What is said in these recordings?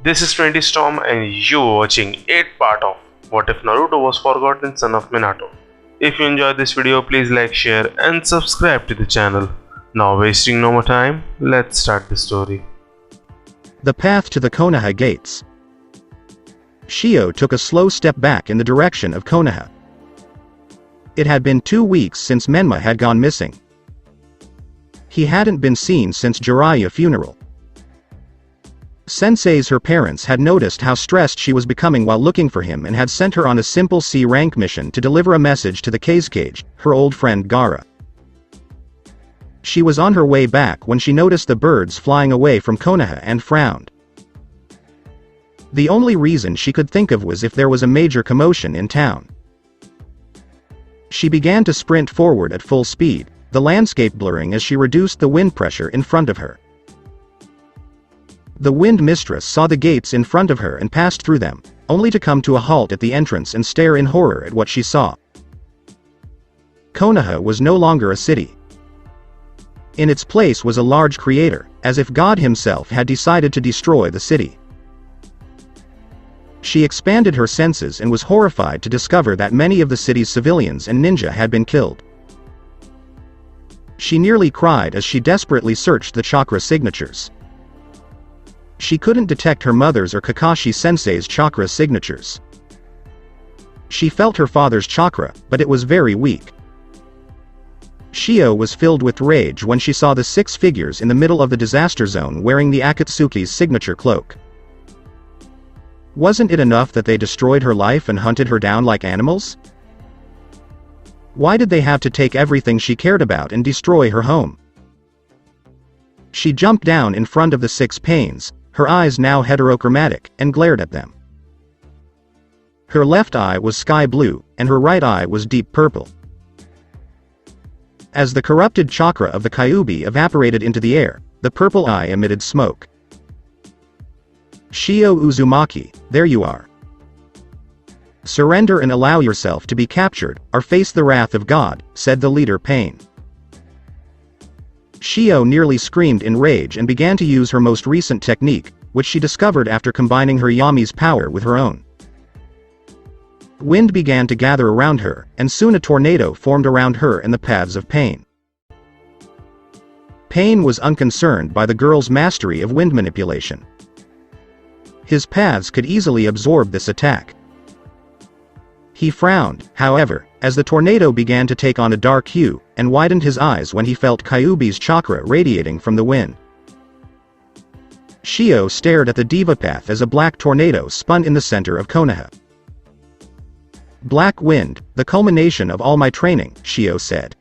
This is 20 Storm and you're watching 8th part of What If Naruto Was Forgotten Son of Minato. If you enjoyed this video, please like, share and subscribe to the channel. Now wasting no more time, let's start the story. The path to the Konoha gates. Shio took a slow step back in the direction of Konoha. It had been 2 weeks since Menma had gone missing. He hadn't been seen since Jiraiya's funeral. Sensei's her parents had noticed how stressed she was becoming while looking for him and had sent her on a simple C-rank mission to deliver a message to the Kage, her old friend Gaara. She was on her way back when she noticed the birds flying away from Konoha and frowned. The only reason she could think of was if there was a major commotion in town. She began to sprint forward at full speed, the landscape blurring as she reduced the wind pressure in front of her. The wind mistress saw the gates in front of her and passed through them, only to come to a halt at the entrance and stare in horror at what she saw. Konoha was no longer a city. In its place was a large crater, as if God himself had decided to destroy the city. She expanded her senses and was horrified to discover that many of the city's civilians and ninja had been killed. She nearly cried as she desperately searched the chakra signatures. She couldn't detect her mother's or Kakashi-sensei's chakra signatures. She felt her father's chakra, but it was very weak. Shio was filled with rage when she saw the 6 figures in the middle of the disaster zone wearing the Akatsuki's signature cloak. Wasn't it enough that they destroyed her life and hunted her down like animals? Why did they have to take everything she cared about and destroy her home? She jumped down in front of the 6 panes, her eyes now heterochromatic, and glared at them. Her left eye was sky blue, and her right eye was deep purple. As the corrupted chakra of the Kyuubi evaporated into the air, the purple eye emitted smoke. Shio Uzumaki, there you are. Surrender and allow yourself to be captured, or face the wrath of God, said the leader Pain. Shio nearly screamed in rage and began to use her most recent technique, which she discovered after combining her Yami's power with her own. Wind began to gather around her, and soon a tornado formed around her and the paths of Pain. Pain was unconcerned by the girl's mastery of wind manipulation. His paths could easily absorb this attack. He frowned, however, as the tornado began to take on a dark hue, and widened his eyes when he felt Kyuubi's chakra radiating from the wind. Shio stared at the diva path as a black tornado spun in the center of Konoha. Black wind, the culmination of all my training, Shio said.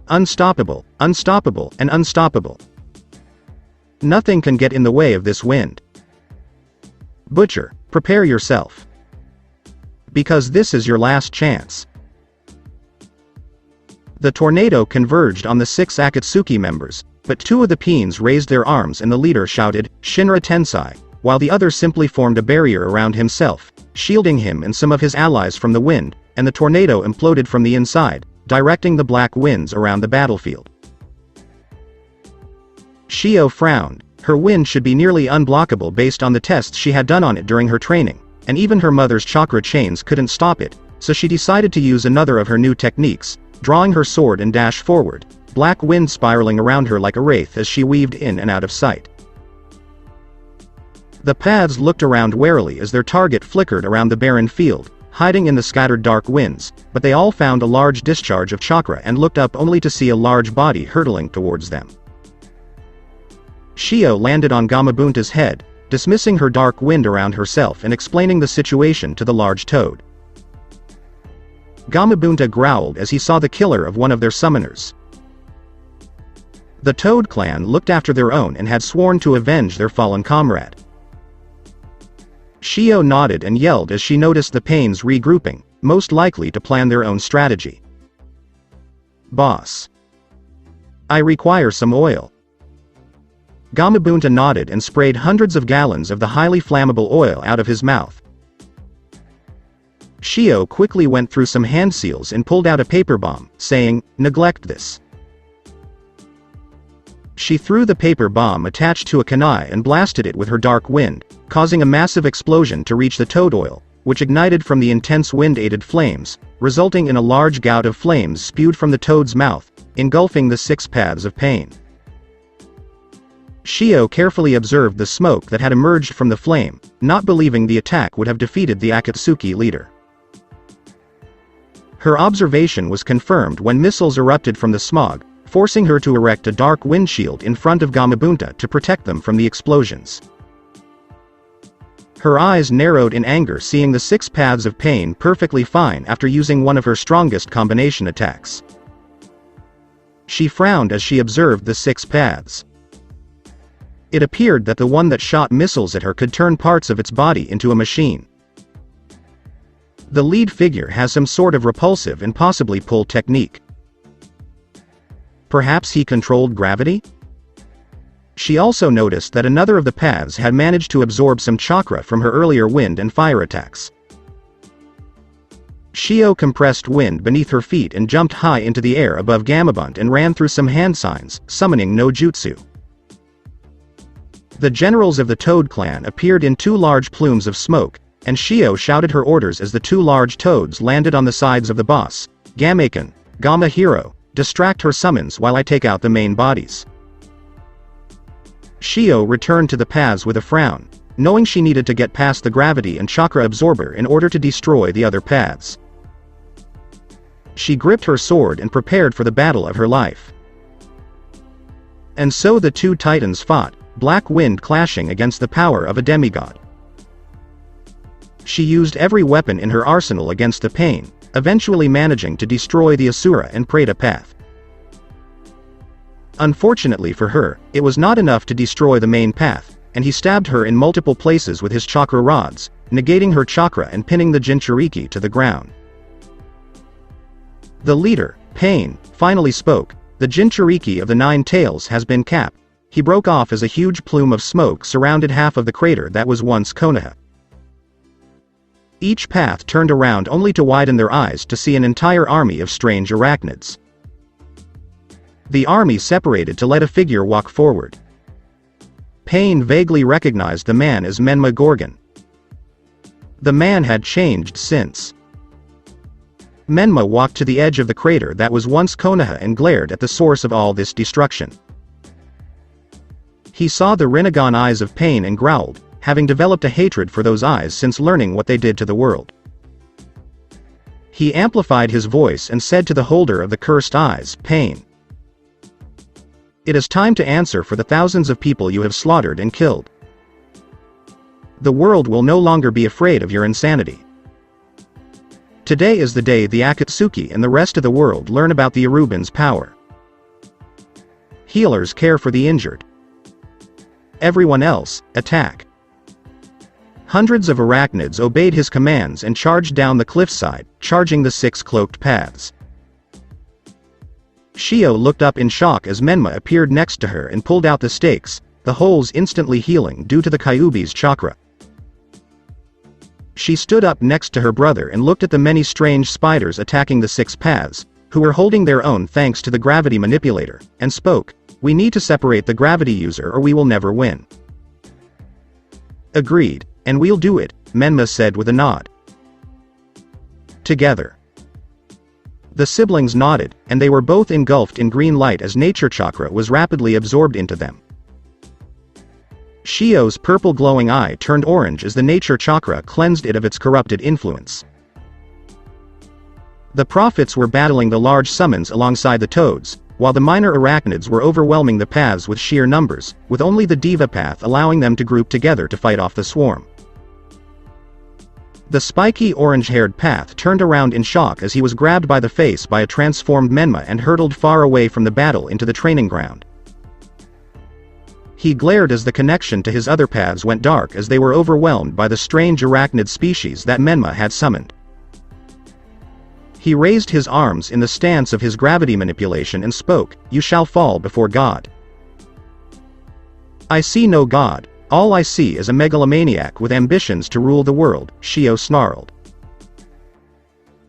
Unstoppable, unstoppable, and unstoppable. Nothing can get in the way of this wind. Butcher, prepare yourself. Because this is your last chance. The tornado converged on the 6 Akatsuki members, but 2 of the peons raised their arms and the leader shouted, Shinra Tensei, while the other simply formed a barrier around himself, shielding him and some of his allies from the wind, and the tornado imploded from the inside, directing the black winds around the battlefield. Shio frowned. Her wind should be nearly unblockable based on the tests she had done on it during her training, and even her mother's chakra chains couldn't stop it, so she decided to use another of her new techniques, drawing her sword and dash forward, black wind spiraling around her like a wraith as she weaved in and out of sight. The paths looked around warily as their target flickered around the barren field, hiding in the scattered dark winds, but they all found a large discharge of chakra and looked up only to see a large body hurtling towards them. Shio landed on Gamabunta's head, dismissing her dark wind around herself and explaining the situation to the large toad. Gamabunta growled as he saw the killer of one of their summoners. The Toad clan looked after their own and had sworn to avenge their fallen comrade. Shio nodded and yelled as she noticed the Pains regrouping, most likely to plan their own strategy. Boss. I require some oil. Gamabunta nodded and sprayed hundreds of gallons of the highly flammable oil out of his mouth. Shio quickly went through some hand seals and pulled out a paper bomb, saying, neglect this. She threw the paper bomb attached to a kunai and blasted it with her dark wind, causing a massive explosion to reach the toad oil, which ignited from the intense wind-aided flames, resulting in a large gout of flames spewed from the toad's mouth, engulfing the 6 paths of pain. Shio carefully observed the smoke that had emerged from the flame, not believing the attack would have defeated the Akatsuki leader. Her observation was confirmed when missiles erupted from the smog, forcing her to erect a dark windshield in front of Gamabunta to protect them from the explosions. Her eyes narrowed in anger seeing the 6 paths of pain perfectly fine after using one of her strongest combination attacks. She frowned as she observed the 6 paths. It appeared that the one that shot missiles at her could turn parts of its body into a machine. The lead figure has some sort of repulsive and possibly pull technique. Perhaps he controlled gravity? She also noticed that another of the paths had managed to absorb some chakra from her earlier wind and fire attacks. Shio compressed wind beneath her feet and jumped high into the air above Gamabunta and ran through some hand signs, summoning no jutsu. The generals of the Toad clan appeared in 2 large plumes of smoke, and Shio shouted her orders as the 2 large toads landed on the sides of the boss. Gamaken, Gama Hero, distract her summons while I take out the main bodies. Shio returned to the paths with a frown, knowing she needed to get past the gravity and chakra absorber in order to destroy the other paths. She gripped her sword and prepared for the battle of her life. And so the 2 titans fought, black wind clashing against the power of a demigod. She used every weapon in her arsenal against the pain, eventually managing to destroy the Asura and Preta path. Unfortunately for her, it was not enough to destroy the main path, and he stabbed her in multiple places with his chakra rods, negating her chakra and pinning the Jinchuriki to the ground. The leader, Pain, finally spoke. The Jinchuriki of the 9 tails has been capped. He broke off as a huge plume of smoke surrounded half of the crater that was once Konoha. Each path turned around only to widen their eyes to see an entire army of strange arachnids. The army separated to let a figure walk forward. Pain vaguely recognized the man as Menma Gorgon. The man had changed since. Menma walked to the edge of the crater that was once Konoha and glared at the source of all this destruction. He saw the Rinnegan eyes of Pain and growled, having developed a hatred for those eyes since learning what they did to the world. He amplified his voice and said to the holder of the cursed eyes, Pain. It is time to answer for the thousands of people you have slaughtered and killed. The world will no longer be afraid of your insanity. Today is the day the Akatsuki and the rest of the world learn about the Aruban's power. Healers care for the injured. Everyone else, attack. Hundreds of arachnids obeyed his commands and charged down the cliffside, charging the 6 cloaked paths. Shio looked up in shock as Menma appeared next to her and pulled out the stakes, the holes instantly healing due to the Kyuubi's chakra. She stood up next to her brother and looked at the many strange spiders attacking the 6 paths, who were holding their own thanks to the gravity manipulator, and spoke, We need to separate the gravity user or we will never win. Agreed. And we'll do it, Menma said with a nod. Together. The siblings nodded, and they were both engulfed in green light as nature chakra was rapidly absorbed into them. Shio's purple glowing eye turned orange as the nature chakra cleansed it of its corrupted influence. The prophets were battling the large summons alongside the toads, while the minor arachnids were overwhelming the paths with sheer numbers, with only the diva path allowing them to group together to fight off the swarm. The spiky orange-haired path turned around in shock as he was grabbed by the face by a transformed Menma and hurtled far away from the battle into the training ground. He glared as the connection to his other paths went dark as they were overwhelmed by the strange arachnid species that Menma had summoned. He raised his arms in the stance of his gravity manipulation and spoke, You shall fall before God. I see no God. All I see is a megalomaniac with ambitions to rule the world, Shio snarled.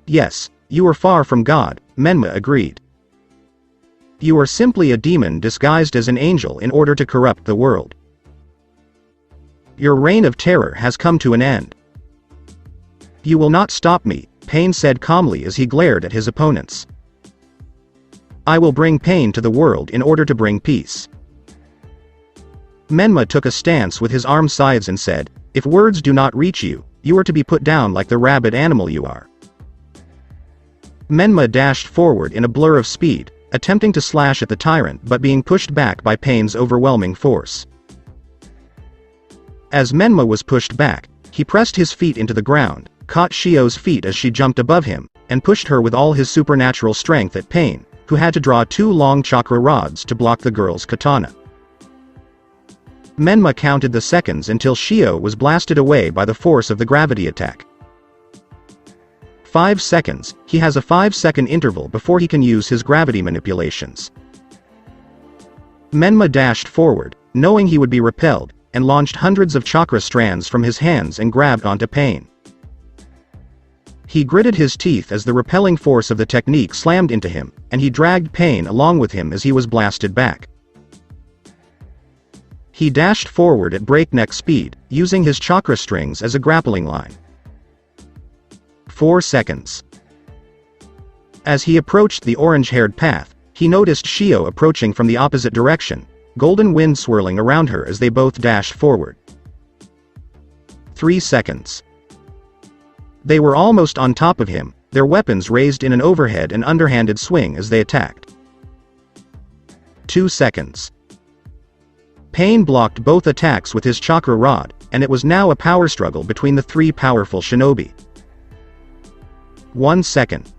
Yes, you are far from God, Menma agreed. You are simply a demon disguised as an angel in order to corrupt the world. Your reign of terror has come to an end. You will not stop me, Pain said calmly as he glared at his opponents. I will bring pain to the world in order to bring peace. Menma took a stance with his arm sides and said, if words do not reach you, you are to be put down like the rabid animal you are. Menma dashed forward in a blur of speed, attempting to slash at the tyrant but being pushed back by Pain's overwhelming force. As Menma was pushed back, he pressed his feet into the ground, caught Shio's feet as she jumped above him, and pushed her with all his supernatural strength at Pain, who had to draw 2 long chakra rods to block the girl's katana. Menma counted the seconds until Shio was blasted away by the force of the gravity attack. 5 seconds, he has a 5-second interval before he can use his gravity manipulations. Menma dashed forward, knowing he would be repelled, and launched hundreds of chakra strands from his hands and grabbed onto Pain. He gritted his teeth as the repelling force of the technique slammed into him, and he dragged Pain along with him as he was blasted back. He dashed forward at breakneck speed, using his chakra strings as a grappling line. 4 seconds. As he approached the orange-haired path, he noticed Shio approaching from the opposite direction, golden wind swirling around her as they both dashed forward. 3 seconds. They were almost on top of him, their weapons raised in an overhead and underhanded swing as they attacked. 2 seconds. Pain blocked both attacks with his chakra rod, and it was now a power struggle between the 3 powerful shinobi. 1 second.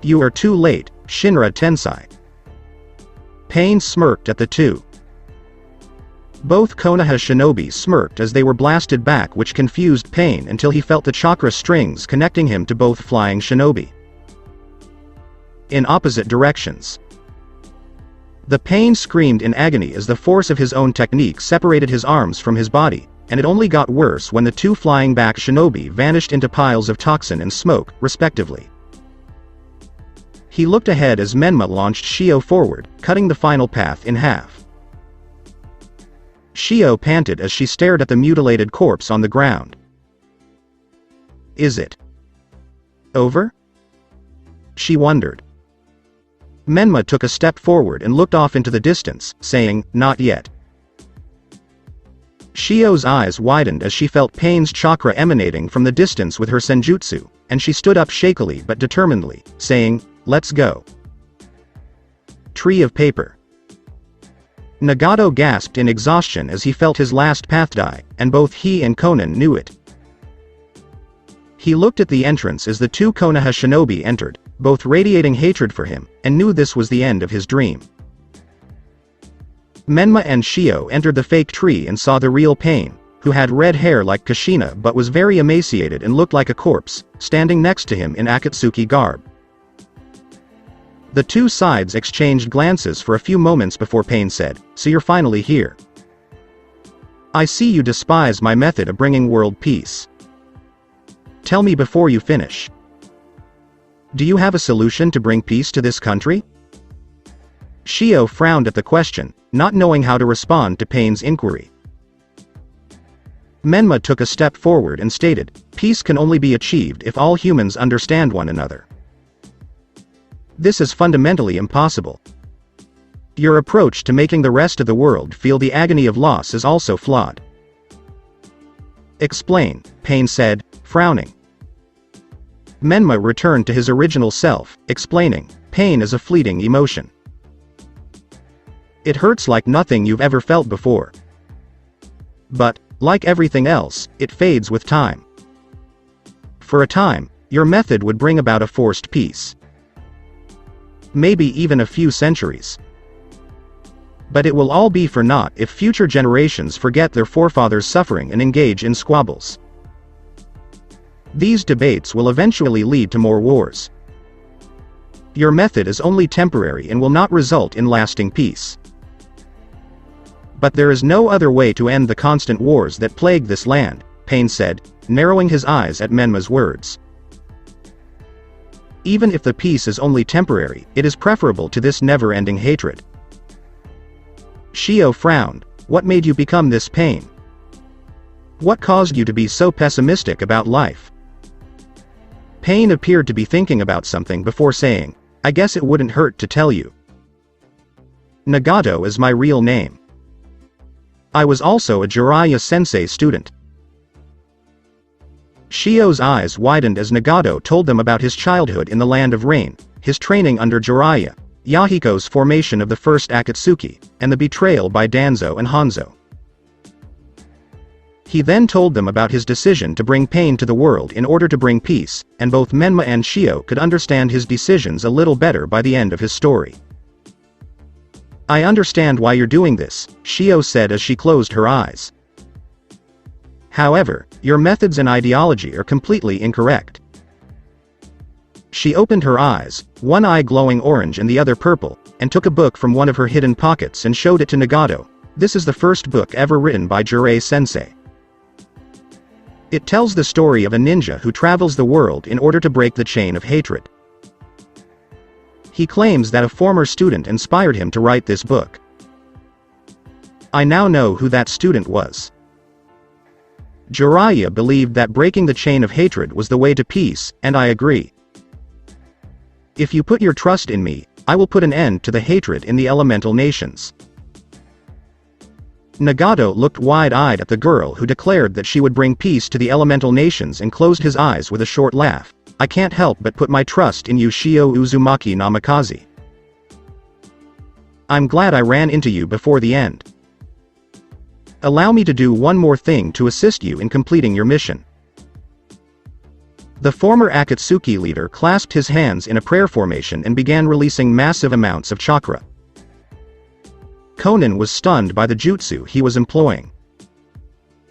You are too late, Shinra Tensei. Pain smirked at the 2. Both Konoha shinobi smirked as they were blasted back, which confused Pain until he felt the chakra strings connecting him to both flying shinobi. In opposite directions. The Pain screamed in agony as the force of his own technique separated his arms from his body, and it only got worse when the 2 flying back shinobi vanished into piles of toxin and smoke, respectively. He looked ahead as Menma launched Shio forward, cutting the final path in half. Shio panted as she stared at the mutilated corpse on the ground. Is it over? She wondered. Menma took a step forward and looked off into the distance, saying, not yet. Shio's eyes widened as she felt Pain's chakra emanating from the distance with her senjutsu, and she stood up shakily but determinedly, saying, let's go. Tree of paper. Nagato gasped in exhaustion as he felt his last path die, and both he and Conan knew it. He looked at the entrance as the 2 Konoha shinobi entered, both radiating hatred for him, and knew this was the end of his dream. Menma and Shio entered the fake tree and saw the real Pain, who had red hair like Kushina but was very emaciated and looked like a corpse, standing next to him in Akatsuki garb. The 2 sides exchanged glances for a few moments before Pain said, so you're finally here. I see you despise my method of bringing world peace. Tell me before you finish. Do you have a solution to bring peace to this country? Shio frowned at the question, not knowing how to respond to Pain's inquiry. Menma took a step forward and stated, peace can only be achieved if all humans understand one another. This is fundamentally impossible. Your approach to making the rest of the world feel the agony of loss is also flawed. Explain, Pain said, frowning. Menma returned to his original self, explaining, pain is a fleeting emotion. It hurts like nothing you've ever felt before. But, like everything else, it fades with time. For a time, your method would bring about a forced peace. Maybe even a few centuries. But it will all be for naught if future generations forget their forefathers' suffering and engage in squabbles. These debates will eventually lead to more wars. Your method is only temporary and will not result in lasting peace. But there is no other way to end the constant wars that plague this land, Pain said, narrowing his eyes at Menma's words. Even if the peace is only temporary, it is preferable to this never-ending hatred. Shio frowned. What made you become this pain? What caused you to be so pessimistic about life? Pain appeared to be thinking about something before saying, I guess it wouldn't hurt to tell you. Nagato is my real name. I was also a Jiraiya sensei student. Shio's eyes widened as Nagato told them about his childhood in the Land of Rain, his training under Jiraiya, Yahiko's formation of the first Akatsuki, and the betrayal by Danzo and Hanzo. He then told them about his decision to bring pain to the world in order to bring peace, and both Menma and Shio could understand his decisions a little better by the end of his story. I understand why you're doing this, Shio said as she closed her eyes. However, your methods and ideology are completely incorrect. She opened her eyes, one eye glowing orange and the other purple, and took a book from one of her hidden pockets and showed it to Nagato. This is the first book ever written by Jiraiya-sensei. It tells the story of a ninja who travels the world in order to break the chain of hatred. He claims that a former student inspired him to write this book. I now know who that student was. Jiraiya believed that breaking the chain of hatred was the way to peace, and I agree. If you put your trust in me, I will put an end to the hatred in the elemental nations. Nagato looked wide-eyed at the girl who declared that she would bring peace to the elemental nations and closed his eyes with a short laugh. I can't help but put my trust in you, Shio Uzumaki Namikaze. I'm glad I ran into you before the end. Allow me to do one more thing to assist you in completing your mission. The former Akatsuki leader clasped his hands in a prayer formation and began releasing massive amounts of chakra. Konan was stunned by the jutsu he was employing.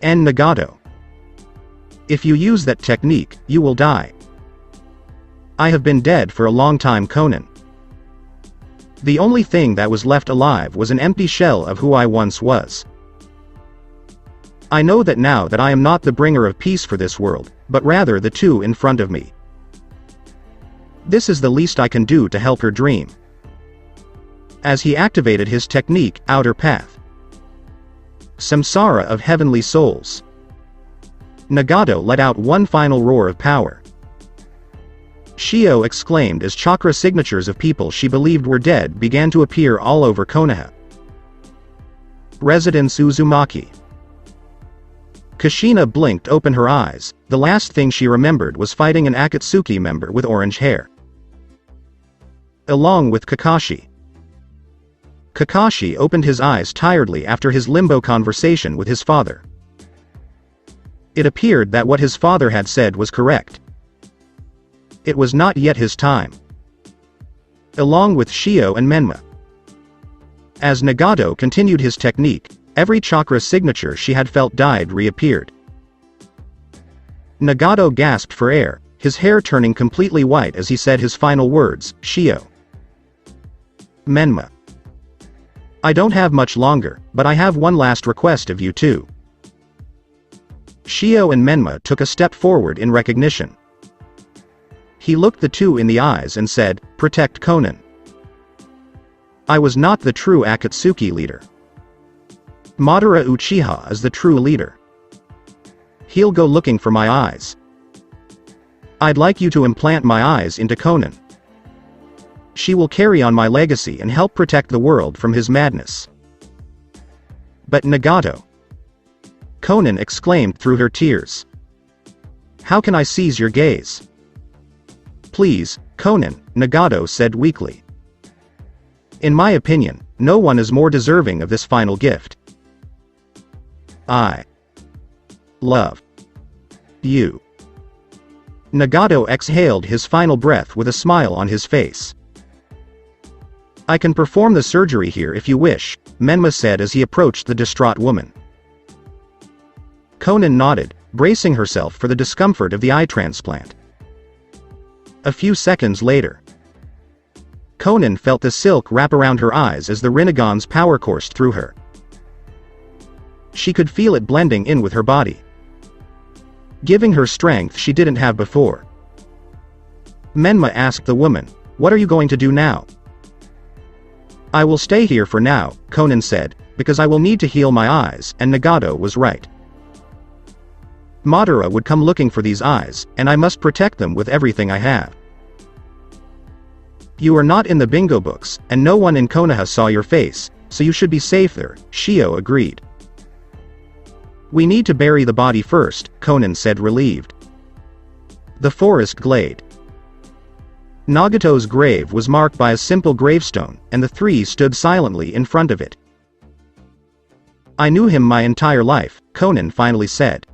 And Nagato. If you use that technique, you will die. I have been dead for a long time, Konan. The only thing that was left alive was an empty shell of who I once was. I know that now that I am not the bringer of peace for this world, but rather the two in front of me. This is the least I can do to help her dream. As he activated his technique, Outer Path. Samsara of Heavenly Souls. Nagato let out one final roar of power. Shio exclaimed as chakra signatures of people she believed were dead began to appear all over Konoha. Residence Uzumaki. Kushina blinked open her eyes. The last thing she remembered was fighting an Akatsuki member with orange hair. Along with Kakashi. Kakashi opened his eyes tiredly after his limbo conversation with his father. It appeared that what his father had said was correct. It was not yet his time. Along with Shio and Menma. As Nagato continued his technique, every chakra signature she had felt died reappeared. Nagato gasped for air, his hair turning completely white as he said his final words, Shio. Menma. I don't have much longer, but I have one last request of you too. Shio and Menma took a step forward in recognition. He looked the two in the eyes and said, protect Konan. I was not the true Akatsuki leader. Madara Uchiha is the true leader. He'll go looking for my eyes. I'd like you to implant my eyes into Konan. She will carry on my legacy and help protect the world from his madness. But Nagato. Konan exclaimed through her tears. How can I seize your gaze? Please, Konan, Nagato said weakly. In my opinion, no one is more deserving of this final gift. I love you. Nagato exhaled his final breath with a smile on his face. I can perform the surgery here if you wish, Menma said as he approached the distraught woman. Konan nodded, bracing herself for the discomfort of the eye transplant. A few seconds later, Konan felt the silk wrap around her eyes as the Rinnegan's power coursed through her. She could feel it blending in with her body, giving her strength she didn't have before. Menma asked the woman, "What are you going to do now?" "I will stay here for now," Conan said, "because I will need to heal my eyes," and Nagato was right. Madara would come looking for these eyes, and I must protect them with everything I have. "You are not in the bingo books, and no one in Konoha saw your face, so you should be safe there," Shio agreed. "We need to bury the body first," Conan said, relieved. The forest glade. Nagato's grave was marked by a simple gravestone, and the three stood silently in front of it. "I knew him my entire life," Conan finally said.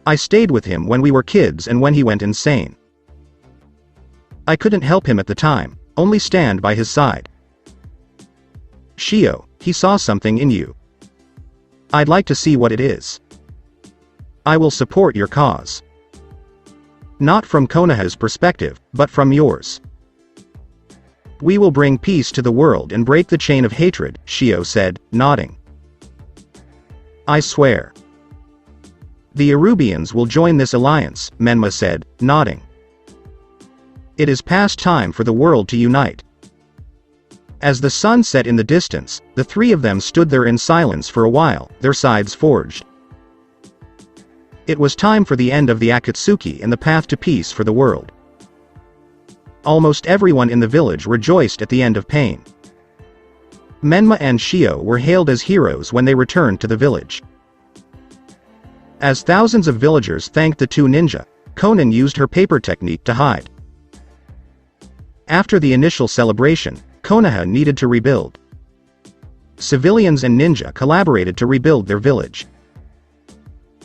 "I stayed with him when we were kids and when he went insane. I couldn't help him at the time, only stand by his side. Shio, he saw something in you. I'd like to see what it is. I will support your cause. Not from Konoha's perspective, but from yours. We will bring peace to the world and break the chain of hatred," Shio said, nodding. "I swear. The Erubians will join this alliance," Menma said, nodding. "It is past time for the world to unite." As the sun set in the distance, the three of them stood there in silence for a while, their sides forged. It was time for the end of the Akatsuki and the path to peace for the world. Almost everyone in the village rejoiced at the end of pain. Menma and Shio were hailed as heroes when they returned to the village. As thousands of villagers thanked the two ninja, Conan used her paper technique to hide. After the initial celebration, Konoha needed to rebuild. Civilians and ninja collaborated to rebuild their village.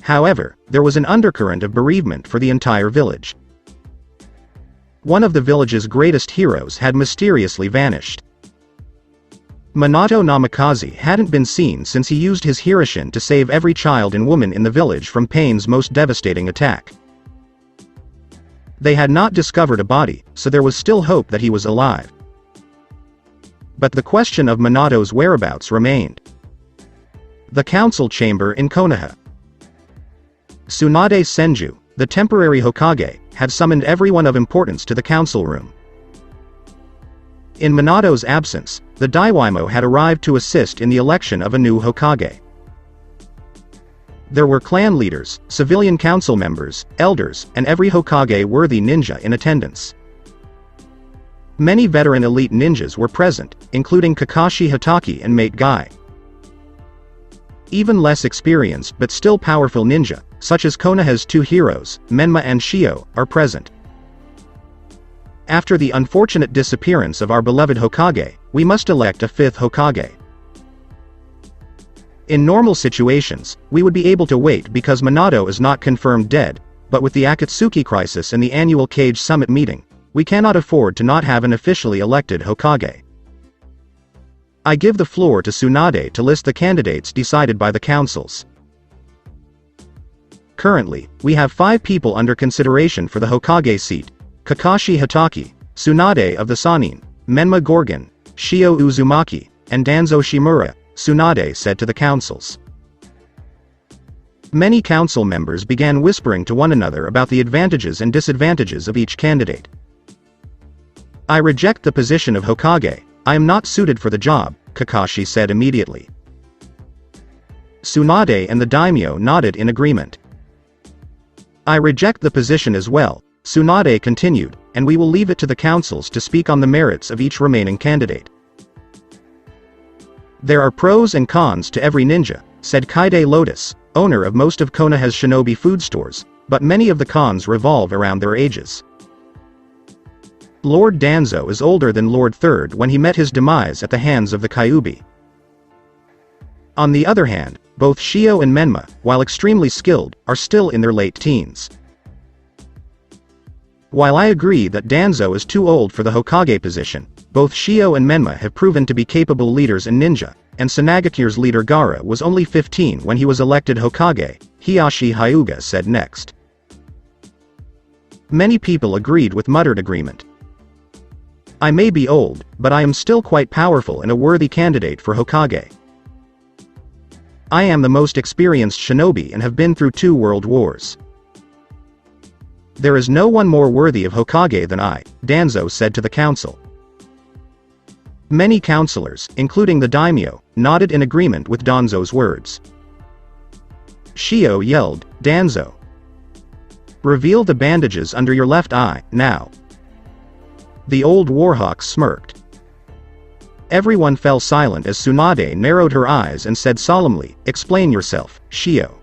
However, there was an undercurrent of bereavement for the entire village. One of the village's greatest heroes had mysteriously vanished. Minato Namikaze hadn't been seen since he used his Hirishin to save every child and woman in the village from Pain's most devastating attack. They had not discovered a body, so there was still hope that he was alive. But the question of Minato's whereabouts remained. The council chamber in Konoha. Tsunade Senju, the temporary Hokage, had summoned everyone of importance to the council room. In Minato's absence, the Daiwaimo had arrived to assist in the election of a new Hokage. There were clan leaders, civilian council members, elders, and every Hokage-worthy ninja in attendance. Many veteran elite ninjas were present, including Kakashi Hatake and Mate Guy. Even less experienced but still powerful ninja, such as Konoha's two heroes, Menma and Shio, are present. After the unfortunate disappearance of our beloved Hokage, we must elect a fifth Hokage. In normal situations, we would be able to wait because Minato is not confirmed dead, but with the Akatsuki crisis and the annual Kage Summit meeting, we cannot afford to not have an officially elected Hokage. I give the floor to Tsunade to list the candidates decided by the councils. Currently, we have 5 people under consideration for the Hokage seat: Kakashi Hatake, Tsunade of the Sannin, Menma Gorgon, Shio Uzumaki, and Danzo Shimura, Tsunade said to the councils. Many council members began whispering to one another about the advantages and disadvantages of each candidate. I reject the position of Hokage. I am not suited for the job, Kakashi said immediately. Tsunade and the daimyo nodded in agreement. I reject the position as well, Tsunade continued, and we will leave it to the councils to speak on the merits of each remaining candidate. There are pros and cons to every ninja, said Kaide Lotus, owner of most of Konoha's shinobi food stores, but many of the cons revolve around their ages. Lord Danzo is older than Lord Third when he met his demise at the hands of the Kyuubi. On the other hand, both Shio and Menma, while extremely skilled, are still in their late teens. While I agree that Danzo is too old for the Hokage position, both Shio and Menma have proven to be capable leaders in ninja, and Sanagakure's leader Gaara was only 15 when he was elected Hokage, Hiyashi Hyuga said next. Many people agreed with muttered agreement. I may be old, but I am still quite powerful and a worthy candidate for Hokage. I am the most experienced shinobi and have been through 2 world wars. There is no one more worthy of Hokage than I, Danzo said to the council. Many councillors, including the daimyo, nodded in agreement with Danzo's words. Shio yelled, Danzo, reveal the bandages under your left eye, now. The old warhawk smirked. Everyone fell silent as Tsunade narrowed her eyes and said solemnly, explain yourself, Shio.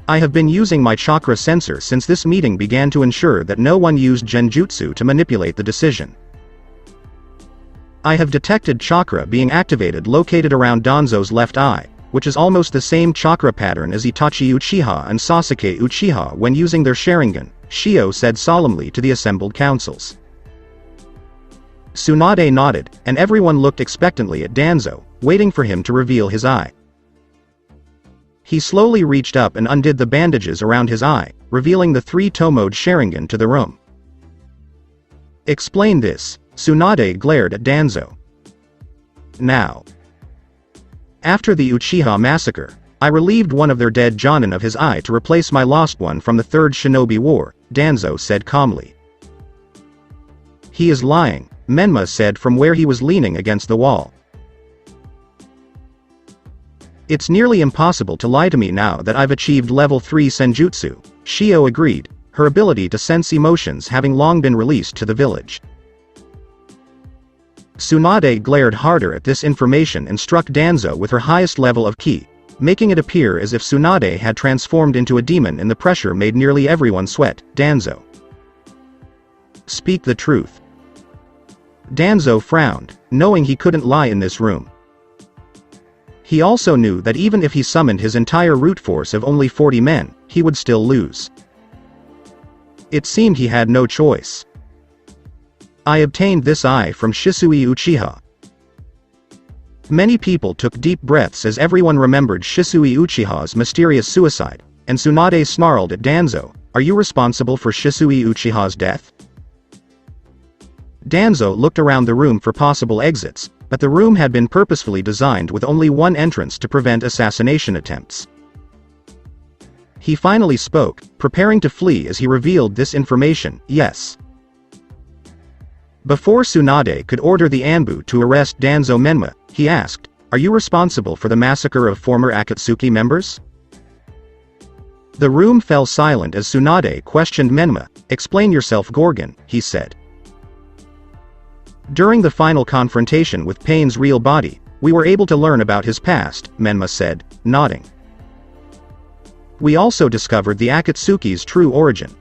I have been using my chakra sensor since this meeting began to ensure that no one used genjutsu to manipulate the decision. I have detected chakra being activated located around Danzo's left eye, which is almost the same chakra pattern as Itachi Uchiha and Sasuke Uchiha when using their Sharingan, Shio said solemnly to the assembled councils. Tsunade nodded, and everyone looked expectantly at Danzo, waiting for him to reveal his eye. He slowly reached up and undid the bandages around his eye, revealing the 3-tomoed Sharingan to the room. Explain this, Tsunade glared at Danzo. Now. After the Uchiha massacre, I relieved one of their dead Jonin of his eye to replace my lost one from the Third Shinobi War, Danzo said calmly. He is lying, Menma said from where he was leaning against the wall. It's nearly impossible to lie to me now that I've achieved level 3 senjutsu, Shio agreed, her ability to sense emotions having long been released to the village. Tsunade glared harder at this information and struck Danzo with her highest level of ki, making it appear as if Tsunade had transformed into a demon and the pressure made nearly everyone sweat. Danzo, speak the truth. Danzo frowned, knowing he couldn't lie in this room. He also knew that even if he summoned his entire root force of only 40 men, he would still lose. It seemed he had no choice. I obtained this eye from Shisui Uchiha. Many people took deep breaths as everyone remembered Shisui Uchiha's mysterious suicide, and Tsunade snarled at Danzo, are you responsible for Shisui Uchiha's death? Danzo looked around the room for possible exits, but the room had been purposefully designed with only one entrance to prevent assassination attempts. He finally spoke, preparing to flee as he revealed this information, yes. Before Tsunade could order the Anbu to arrest Danzo Menma, he asked, are you responsible for the massacre of former Akatsuki members? The room fell silent as Tsunade questioned Menma, explain yourself Gorgon, he said. During the final confrontation with Pain's real body, we were able to learn about his past, Menma said, nodding. We also discovered the Akatsuki's true origin.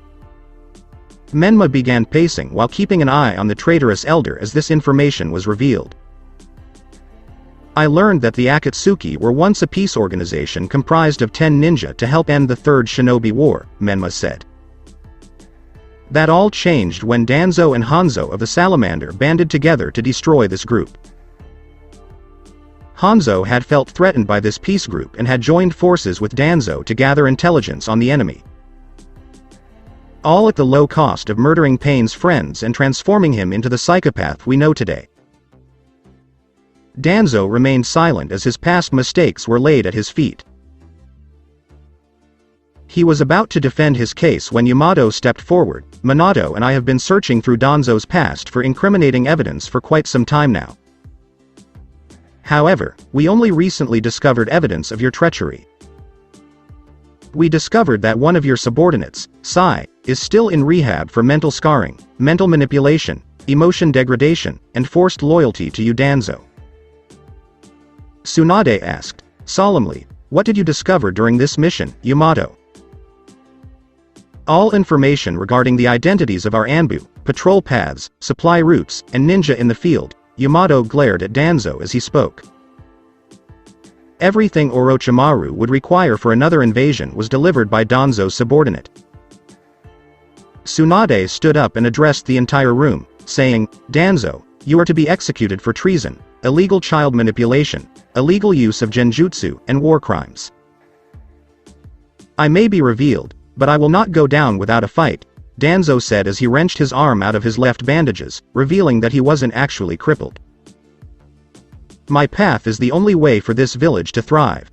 Menma began pacing while keeping an eye on the traitorous elder as this information was revealed. I learned that the Akatsuki were once a peace organization comprised of 10 ninja to help end the Third Shinobi War, Menma said. That all changed when Danzo and Hanzo of the Salamander banded together to destroy this group. Hanzo had felt threatened by this peace group and had joined forces with Danzo to gather intelligence on the enemy. All at the low cost of murdering Pain's friends and transforming him into the psychopath we know today. Danzo remained silent as his past mistakes were laid at his feet. He was about to defend his case when Yamato stepped forward. Minato and I have been searching through Danzo's past for incriminating evidence for quite some time now. However, we only recently discovered evidence of your treachery. We discovered that one of your subordinates, Sai, is still in rehab for mental scarring, mental manipulation, emotion degradation, and forced loyalty to you Danzo. Tsunade asked, solemnly, what did you discover during this mission, Yamato? All information regarding the identities of our Anbu, patrol paths, supply routes, and ninja in the field, Yamato glared at Danzo as he spoke. Everything Orochimaru would require for another invasion was delivered by Danzo's subordinate. Tsunade stood up and addressed the entire room, saying, Danzo, you are to be executed for treason, illegal child manipulation, illegal use of genjutsu, and war crimes. I may be revealed, but I will not go down without a fight, Danzo said as he wrenched his arm out of his left bandages, revealing that he wasn't actually crippled. My path is the only way for this village to thrive.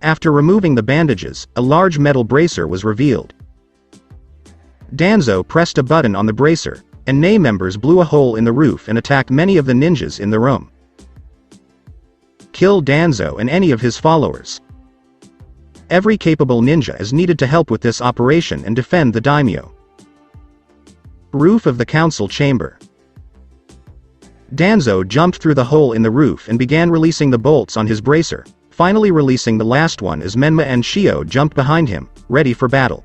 After removing the bandages, a large metal bracer was revealed. Danzo pressed a button on the bracer, and Nei members blew a hole in the roof and attacked many of the ninjas in the room. Kill Danzo and any of his followers. Every capable ninja is needed to help with this operation and defend the daimyo. Roof of the council chamber. Danzo jumped through the hole in the roof and began releasing the bolts on his bracer, finally releasing the last one as Menma and Shio jumped behind him, ready for battle.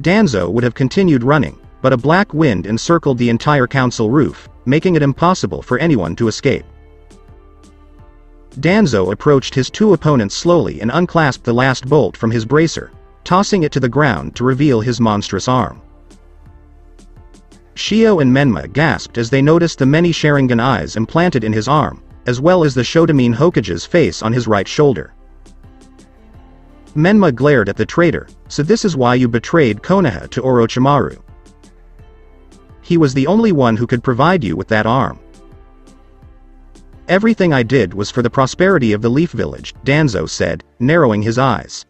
Danzo would have continued running, but a black wind encircled the entire council roof, making it impossible for anyone to escape. Danzo approached his two opponents slowly and unclasped the last bolt from his bracer, tossing it to the ground to reveal his monstrous arm. Shio and Menma gasped as they noticed the many Sharingan eyes implanted in his arm, as well as the Shodamin Hokage's face on his right shoulder. Menma glared at the traitor. "So this is why you betrayed Konoha to Orochimaru. He was the only one who could provide you with that arm." "Everything I did was for the prosperity of the Leaf Village," Danzo said, narrowing his eyes.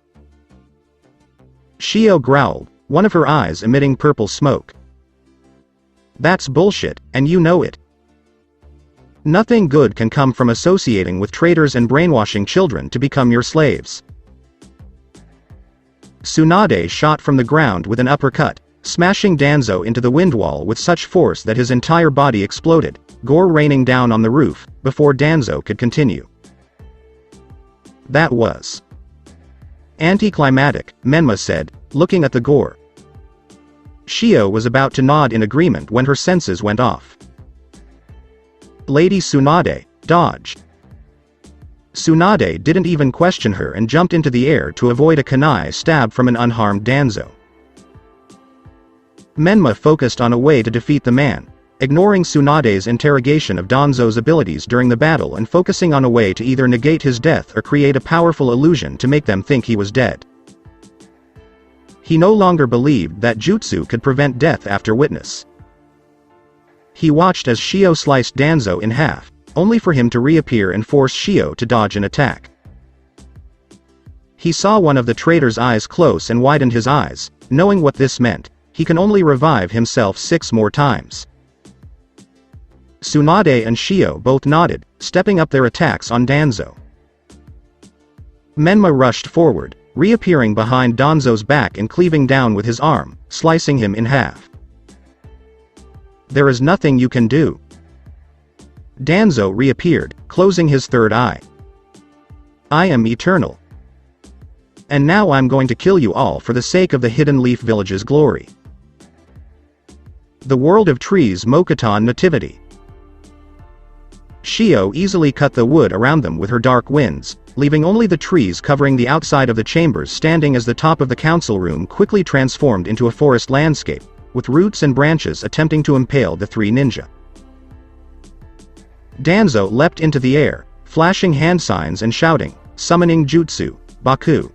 Shio growled, one of her eyes emitting purple smoke. "That's bullshit, and you know it. Nothing good can come from associating with traitors and brainwashing children to become your slaves." Tsunade shot from the ground with an uppercut, smashing Danzo into the wind wall with such force that his entire body exploded, gore raining down on the roof, before Danzo could continue. "That was anticlimactic," Menma said, looking at the gore. Shio was about to nod in agreement when her senses went off. "Lady Tsunade, dodge." Tsunade didn't even question her and jumped into the air to avoid a kunai stab from an unharmed Danzo. Menma focused on a way to defeat the man, ignoring Tsunade's interrogation of Danzo's abilities during the battle and focusing on a way to either negate his death or create a powerful illusion to make them think he was dead. He no longer believed that jutsu could prevent death after witness. He watched as Shio sliced Danzo in half, only for him to reappear and force Shio to dodge an attack. He saw one of the traitor's eyes close and widened his eyes, knowing what this meant. He can only revive himself 6 more times. Tsunade and Shio both nodded, stepping up their attacks on Danzo. Menma rushed forward, reappearing behind Danzo's back and cleaving down with his arm, slicing him in half. "There is nothing you can do." Danzo reappeared, closing his third eye. "I am eternal. And now I'm going to kill you all for the sake of the Hidden Leaf Village's glory." The World of Trees Mokuton Nativity. Shio easily cut the wood around them with her dark winds, leaving only the trees covering the outside of the chambers standing as the top of the council room quickly transformed into a forest landscape, with roots and branches attempting to impale the 3 ninja. Danzo leapt into the air, flashing hand signs and shouting, summoning jutsu, Baku.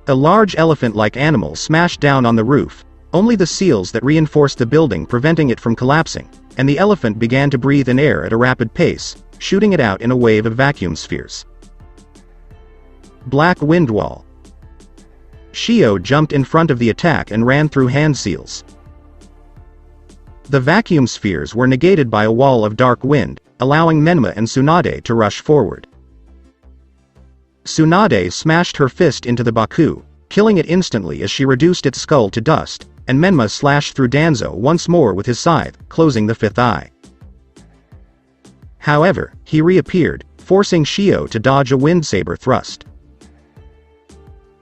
A large elephant-like animal smashed down on the roof, only the seals that reinforced the building preventing it from collapsing, and the elephant began to breathe in air at a rapid pace, shooting it out in a wave of vacuum spheres. Black Wind Wall. Shio jumped in front of the attack and ran through hand seals. The vacuum spheres were negated by a wall of dark wind, allowing Menma and Tsunade to rush forward. Tsunade smashed her fist into the Baku, killing it instantly as she reduced its skull to dust, and Menma slashed through Danzo once more with his scythe, closing the 5th eye. However, he reappeared, forcing Shio to dodge a wind saber thrust.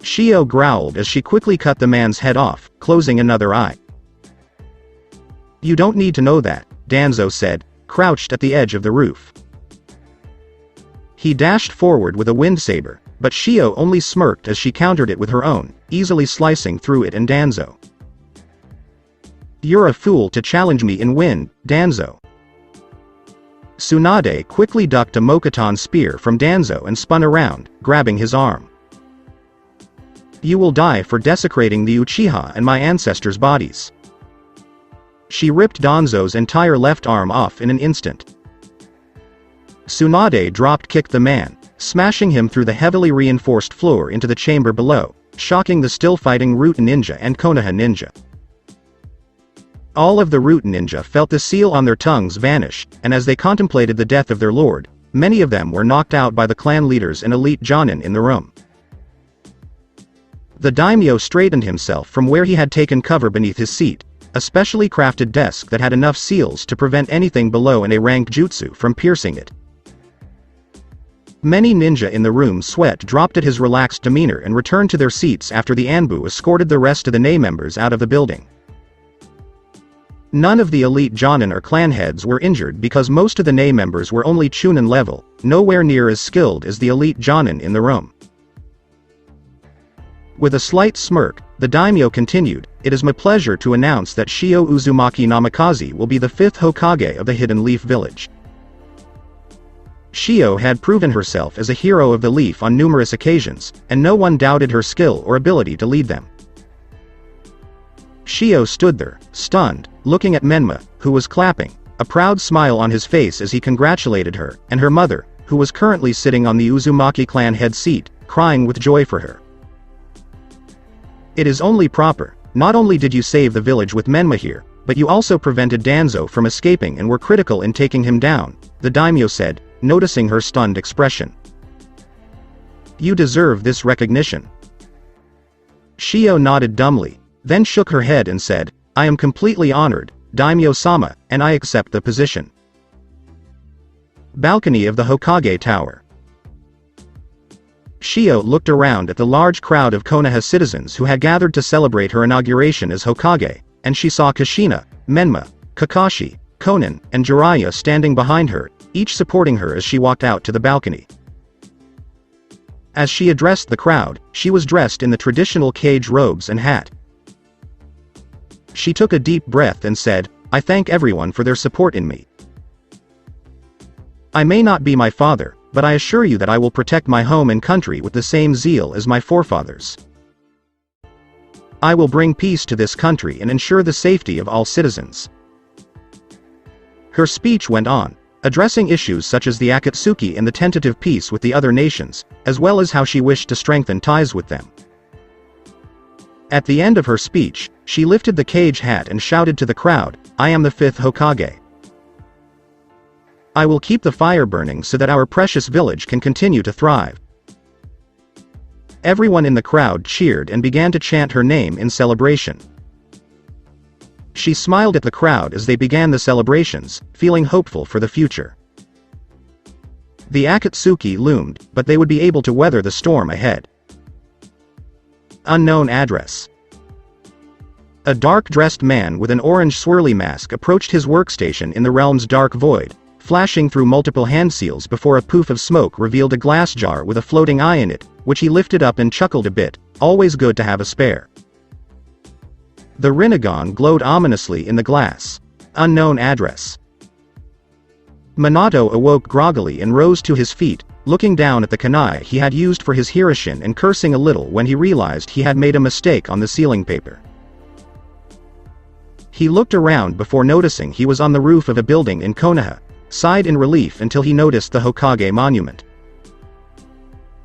Shio growled as she quickly cut the man's head off, closing another eye. "You don't need to know that," Danzo said, crouched at the edge of the roof. He dashed forward with a wind saber, but Shio only smirked as she countered it with her own, easily slicing through it and Danzo. "You're a fool to challenge me in wind, Danzo." Tsunade quickly ducked a Mokuton spear from Danzo and spun around, grabbing his arm. "You will die for desecrating the Uchiha and my ancestors' bodies." She ripped Danzo's entire left arm off in an instant. Tsunade drop-kicked the man, smashing him through the heavily reinforced floor into the chamber below, shocking the still-fighting Root Ninja and Konoha Ninja. All of the Root Ninja felt the seal on their tongues vanish, and as they contemplated the death of their lord, many of them were knocked out by the clan leaders and elite Jonin in the room. The daimyo straightened himself from where he had taken cover beneath his seat, a specially crafted desk that had enough seals to prevent anything below an A-rank jutsu from piercing it. Many ninja in the room sweat dropped at his relaxed demeanor and returned to their seats after the Anbu escorted the rest of the Nei members out of the building. None of the elite Jonin or clan heads were injured because most of the Nei members were only Chunin level, nowhere near as skilled as the elite Jonin in the room. With a slight smirk, the daimyo continued, "It is my pleasure to announce that Shio Uzumaki Namikaze will be the 5th Hokage of the Hidden Leaf Village." Shio had proven herself as a hero of the leaf on numerous occasions, and no one doubted her skill or ability to lead them. Shio stood there, stunned, looking at Menma, who was clapping, a proud smile on his face as he congratulated her, and her mother, who was currently sitting on the Uzumaki clan head seat, crying with joy for her. "It is only proper. Not only did you save the village with Menma here, but you also prevented Danzo from escaping and were critical in taking him down," the daimyo said, noticing her stunned expression. "You deserve this recognition." Shio nodded dumbly, then shook her head and said, "I am completely honored, daimyo-sama, and I accept the position." Balcony of the Hokage Tower. Shio looked around at the large crowd of Konoha citizens who had gathered to celebrate her inauguration as Hokage, and she saw Kushina, Menma, Kakashi, Konan, and Jiraiya standing behind her, each supporting her as she walked out to the balcony. As she addressed the crowd, she was dressed in the traditional Kage robes and hat. She took a deep breath and said, "I thank everyone for their support in me. I may not be my father, but I assure you that I will protect my home and country with the same zeal as my forefathers. I will bring peace to this country and ensure the safety of all citizens." Her speech went on, addressing issues such as the Akatsuki and the tentative peace with the other nations, as well as how she wished to strengthen ties with them. At the end of her speech, she lifted the Kage hat and shouted to the crowd, "I am the 5th Hokage. I will keep the fire burning so that our precious village can continue to thrive." Everyone in the crowd cheered and began to chant her name in celebration. She smiled at the crowd as they began the celebrations, feeling hopeful for the future. The Akatsuki loomed, but they would be able to weather the storm ahead. Unknown address. A dark-dressed man with an orange swirly mask approached his workstation in the realm's dark void, flashing through multiple hand seals before a poof of smoke revealed a glass jar with a floating eye in it, which he lifted up and chuckled a bit, always good to have a spare. The Rinnegan glowed ominously in the glass. Unknown address. Minato awoke groggily and rose to his feet, looking down at the kunai he had used for his Hiroshin and cursing a little when he realized he had made a mistake on the sealing paper. He looked around before noticing he was on the roof of a building in Konoha, sighed in relief until he noticed the Hokage monument.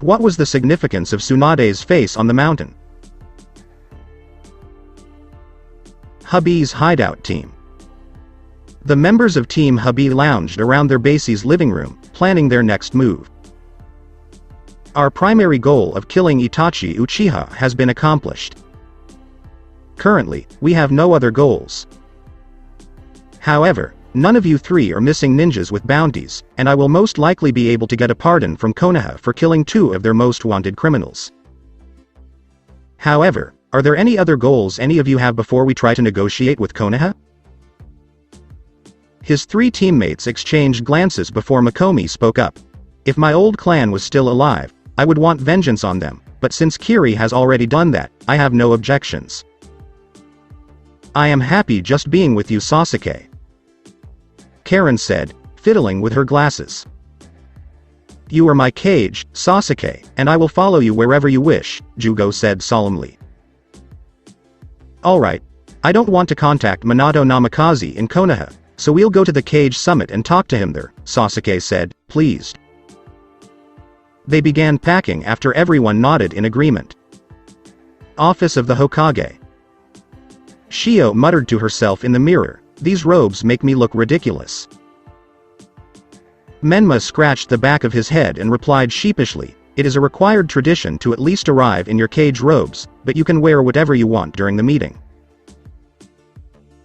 What was the significance of Tsunade's face on the mountain? Hubby's hideout team. The members of Team Hubby lounged around their base's living room, planning their next move. Our primary goal of killing Itachi Uchiha has been accomplished. Currently, we have no other goals. However, none of you three are missing ninjas with bounties, and I will most likely be able to get a pardon from Konoha for killing 2 of their most wanted criminals. However, are there any other goals any of you have before we try to negotiate with Konoha? His 3 teammates exchanged glances before Makomi spoke up. If my old clan was still alive, I would want vengeance on them, but since Kiri has already done that, I have no objections. I am happy just being with you, Sasuke. Karen said, fiddling with her glasses. You are my Kage, Sasuke, and I will follow you wherever you wish, Jugo said solemnly. Alright. I don't want to contact Minato Namikaze in Konoha, so we'll go to the Kage Summit and talk to him there, Sasuke said, pleased. They began packing after everyone nodded in agreement. Office of the Hokage. Shio muttered to herself in the mirror, "These robes make me look ridiculous." Menma scratched the back of his head and replied sheepishly, "It is a required tradition to at least arrive in your Kage robes, but you can wear whatever you want during the meeting."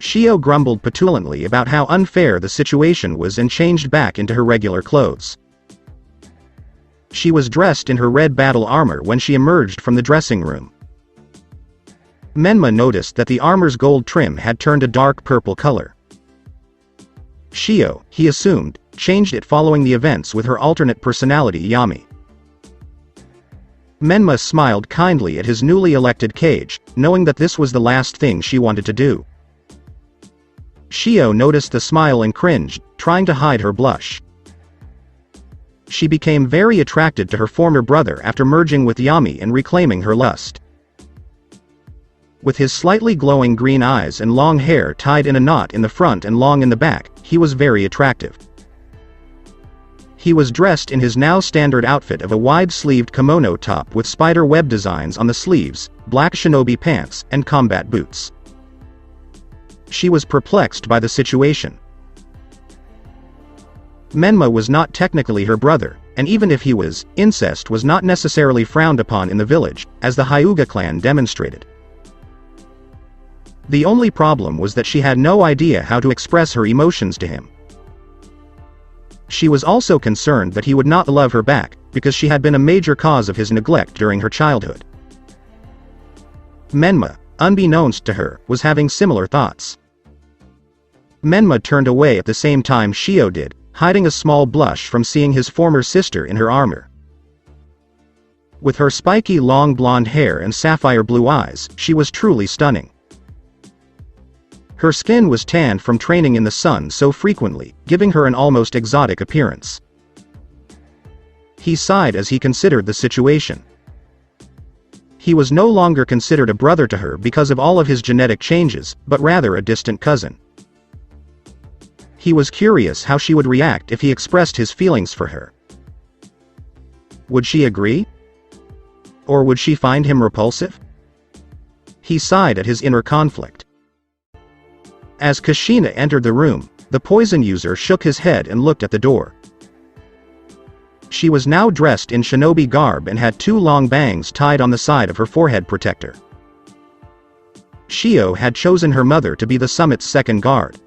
Shio grumbled petulantly about how unfair the situation was and changed back into her regular clothes. She was dressed in her red battle armor when she emerged from the dressing room. Menma noticed that the armor's gold trim had turned a dark purple color. Shio, he assumed, changed it following the events with her alternate personality Yami. Menma smiled kindly at his newly elected Kage, knowing that this was the last thing she wanted to do. Shio noticed the smile and cringed, trying to hide her blush. She became very attracted to her former brother after merging with Yami and reclaiming her lust. With his slightly glowing green eyes and long hair tied in a knot in the front and long in the back, he was very attractive. He was dressed in his now standard outfit of a wide-sleeved kimono top with spider web designs on the sleeves, black shinobi pants, and combat boots. She was perplexed by the situation. Menma was not technically her brother, and even if he was, incest was not necessarily frowned upon in the village, as the Hyuga clan demonstrated. The only problem was that she had no idea how to express her emotions to him. She was also concerned that he would not love her back, because she had been a major cause of his neglect during her childhood. Menma, unbeknownst to her, was having similar thoughts. Menma turned away at the same time Shio did, hiding a small blush from seeing his former sister in her armor. With her spiky long blonde hair and sapphire blue eyes, she was truly stunning. Her skin was tanned from training in the sun so frequently, giving her an almost exotic appearance. He sighed as he considered the situation. He was no longer considered a brother to her because of all of his genetic changes, but rather a distant cousin. He was curious how she would react if he expressed his feelings for her. Would she agree? Or would she find him repulsive? He sighed at his inner conflict. As Kushina entered the room, the poison user shook his head and looked at the door. She was now dressed in shinobi garb and had two long bangs tied on the side of her forehead protector. Shio had chosen her mother to be the summit's second guard.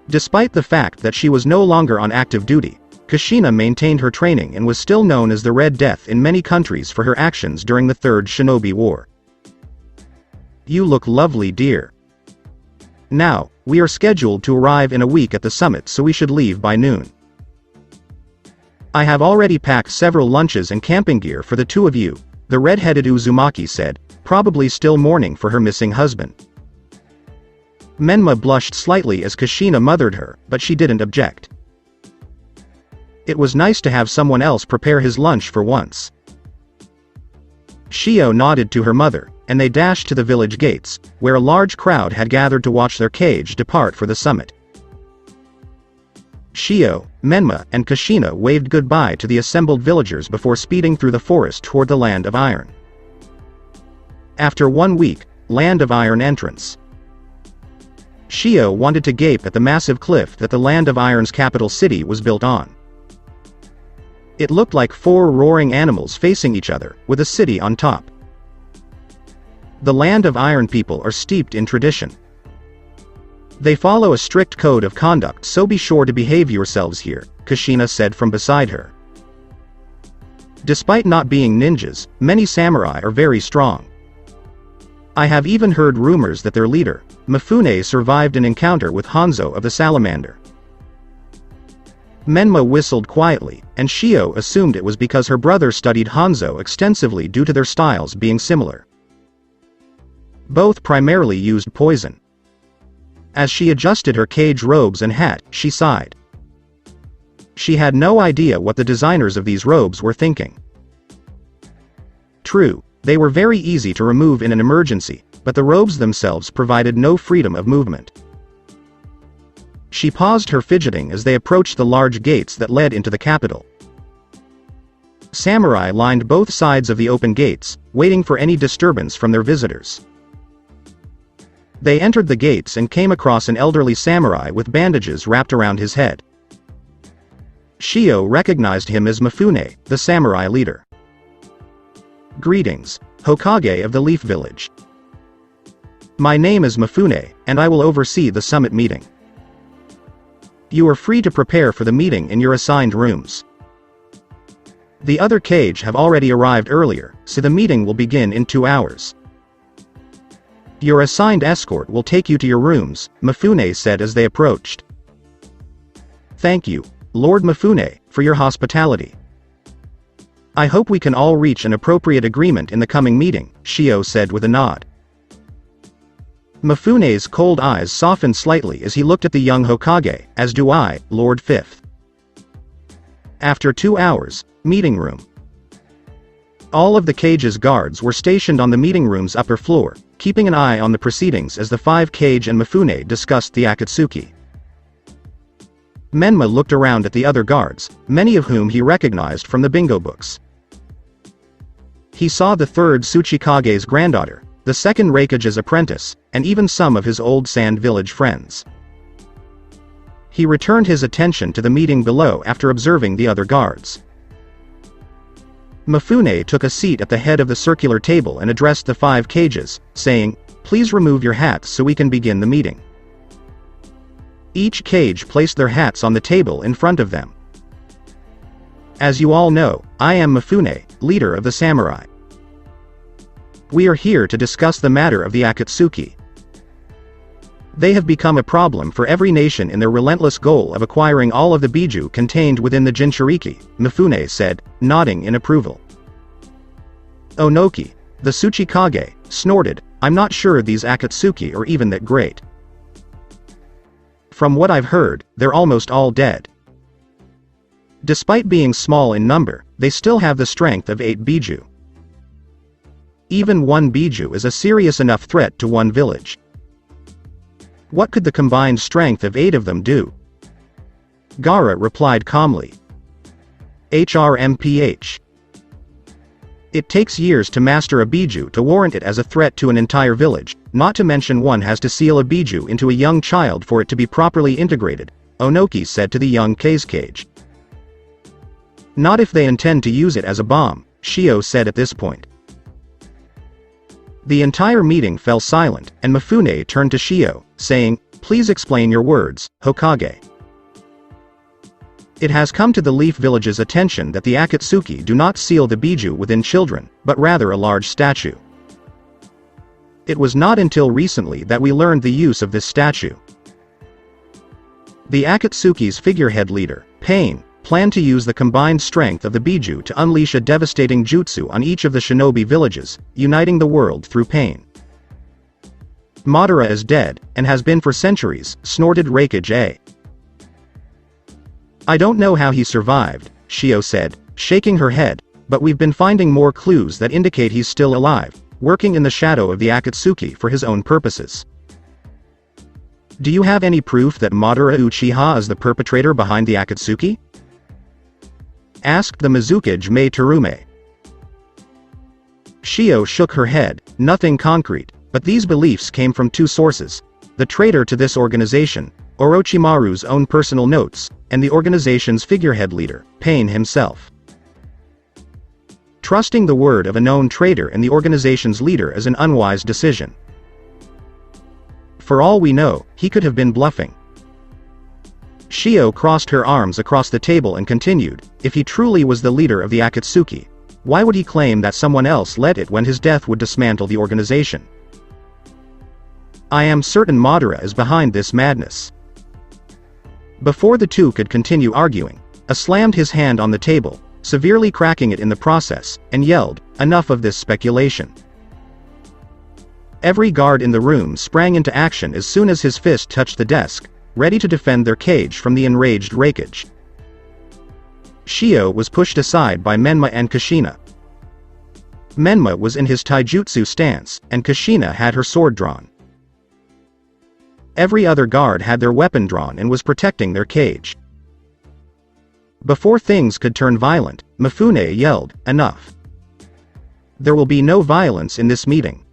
Despite the fact that she was no longer on active duty, Kushina maintained her training and was still known as the Red Death in many countries for her actions during the Third Shinobi War. "You look lovely, dear. Now, we are scheduled to arrive in a week at the summit, so we should leave by noon. I have already packed several lunches and camping gear for the two of you," the red-headed Uzumaki said, probably still mourning for her missing husband. Menma blushed slightly as Kushina mothered her, but she didn't object. It was nice to have someone else prepare his lunch for once. Shio nodded to her mother, and they dashed to the village gates, where a large crowd had gathered to watch their Kage depart for the summit. Shio, Menma, and Kushina waved goodbye to the assembled villagers before speeding through the forest toward the Land of Iron. After 1 week, Land of Iron entrance. Shio wanted to gape at the massive cliff that the Land of Iron's capital city was built on. It looked like 4 roaring animals facing each other, with a city on top. The Land of Iron people are steeped in tradition. They follow a strict code of conduct, so be sure to behave yourselves here, Kushina said from beside her. Despite not being ninjas, many samurai are very strong. I have even heard rumors that their leader, Mifune, survived an encounter with Hanzo of the Salamander. Menma whistled quietly, and Shio assumed it was because her brother studied Hanzo extensively due to their styles being similar. Both primarily used poison. As she adjusted her Kage robes and hat, she sighed. She had no idea what the designers of these robes were thinking. True, they were very easy to remove in an emergency, but the robes themselves provided no freedom of movement. She paused her fidgeting as they approached the large gates that led into the capital. samurai lined both sides of the open gates, waiting for any disturbance from their visitors. They entered the gates and came across an elderly samurai with bandages wrapped around his head. Shio recognized him as Mifune, the samurai leader. "Greetings, Hokage of the Leaf Village. My name is Mifune, and I will oversee the summit meeting. You are free to prepare for the meeting in your assigned rooms. The other Kage have already arrived earlier, so the meeting will begin in 2 hours. Your assigned escort will take you to your rooms," Mifune said as they approached. "Thank you, Lord Mifune, for your hospitality. I hope we can all reach an appropriate agreement in the coming meeting," Shio said with a nod. Mifune's cold eyes softened slightly as he looked at the young Hokage, "As do I, Lord Fifth." After 2 hours, meeting room. All of the Kage's guards were stationed on the meeting room's upper floor, keeping an eye on the proceedings as the 5 Kage and Mifune discussed the Akatsuki. Menma looked around at the other guards, many of whom he recognized from the bingo books. He saw the 3rd Tsuchikage's granddaughter, the 2nd Raikage's apprentice, and even some of his old Sand Village friends. He returned his attention to the meeting below after observing the other guards. Mifune took a seat at the head of the circular table and addressed the 5 Kages, saying, "Please remove your hats so we can begin the meeting." Each Kage placed their hats on the table in front of them. "As you all know, I am Mifune, leader of the samurai. We are here to discuss the matter of the Akatsuki. They have become a problem for every nation in their relentless goal of acquiring all of the Biju contained within the Jinchuriki," Mifune said, nodding in approval. Onoki, the Tsuchikage, snorted, "I'm not sure these Akatsuki are even that great. From what I've heard, they're almost all dead. Despite being small in number, they still have the strength of 8 Biju. Even 1 Biju is a serious enough threat to one village. What could the combined strength of 8 of them do?" Gaara replied calmly. "HRMPH. It takes years to master a Biju to warrant it as a threat to an entire village, not to mention one has to seal a Biju into a young child for it to be properly integrated," Onoki said to the young Kage. "Not if they intend to use it as a bomb," Shio said at this point. The entire meeting fell silent, and Mifune turned to Shio, saying, "Please explain your words, Hokage. It has come to the Leaf Village's attention that the Akatsuki do not seal the Biju within children, but rather a large statue. It was not until recently that we learned the use of this statue. The Akatsuki's figurehead leader, Pain, planned to use the combined strength of the Biju to unleash a devastating jutsu on each of the shinobi villages, uniting the world through pain. Madara is dead, and has been for centuries," snorted Raikage A. "I don't know how he survived," Shio said, shaking her head, "but we've been finding more clues that indicate he's still alive, working in the shadow of the Akatsuki for his own purposes. Do you have any proof that Madara Uchiha is the perpetrator behind the Akatsuki?" asked the Mizukage Mei Terume. Shio shook her head, "Nothing concrete, but these beliefs came from 2 sources: the traitor to this organization, Orochimaru's own personal notes, and the organization's figurehead leader, Pain himself. Trusting the word of a known traitor and the organization's leader is an unwise decision. For all we know, he could have been bluffing." Shio crossed her arms across the table and continued, "If he truly was the leader of the Akatsuki, why would he claim that someone else led it when his death would dismantle the organization? I am certain Madara is behind this madness." Before the 2 could continue arguing, a slammed his hand on the table, severely cracking it in the process, and yelled, "Enough of this speculation." Every guard in the room sprang into action as soon as his fist touched the desk, ready to defend their Kage from the enraged Raikage. Shio was pushed aside by Menma and Kushina. Menma was in his taijutsu stance, and Kushina had her sword drawn. Every other guard had their weapon drawn and was protecting their Kage. Before things could turn violent, Mifune yelled, "Enough! There will be no violence in this meeting."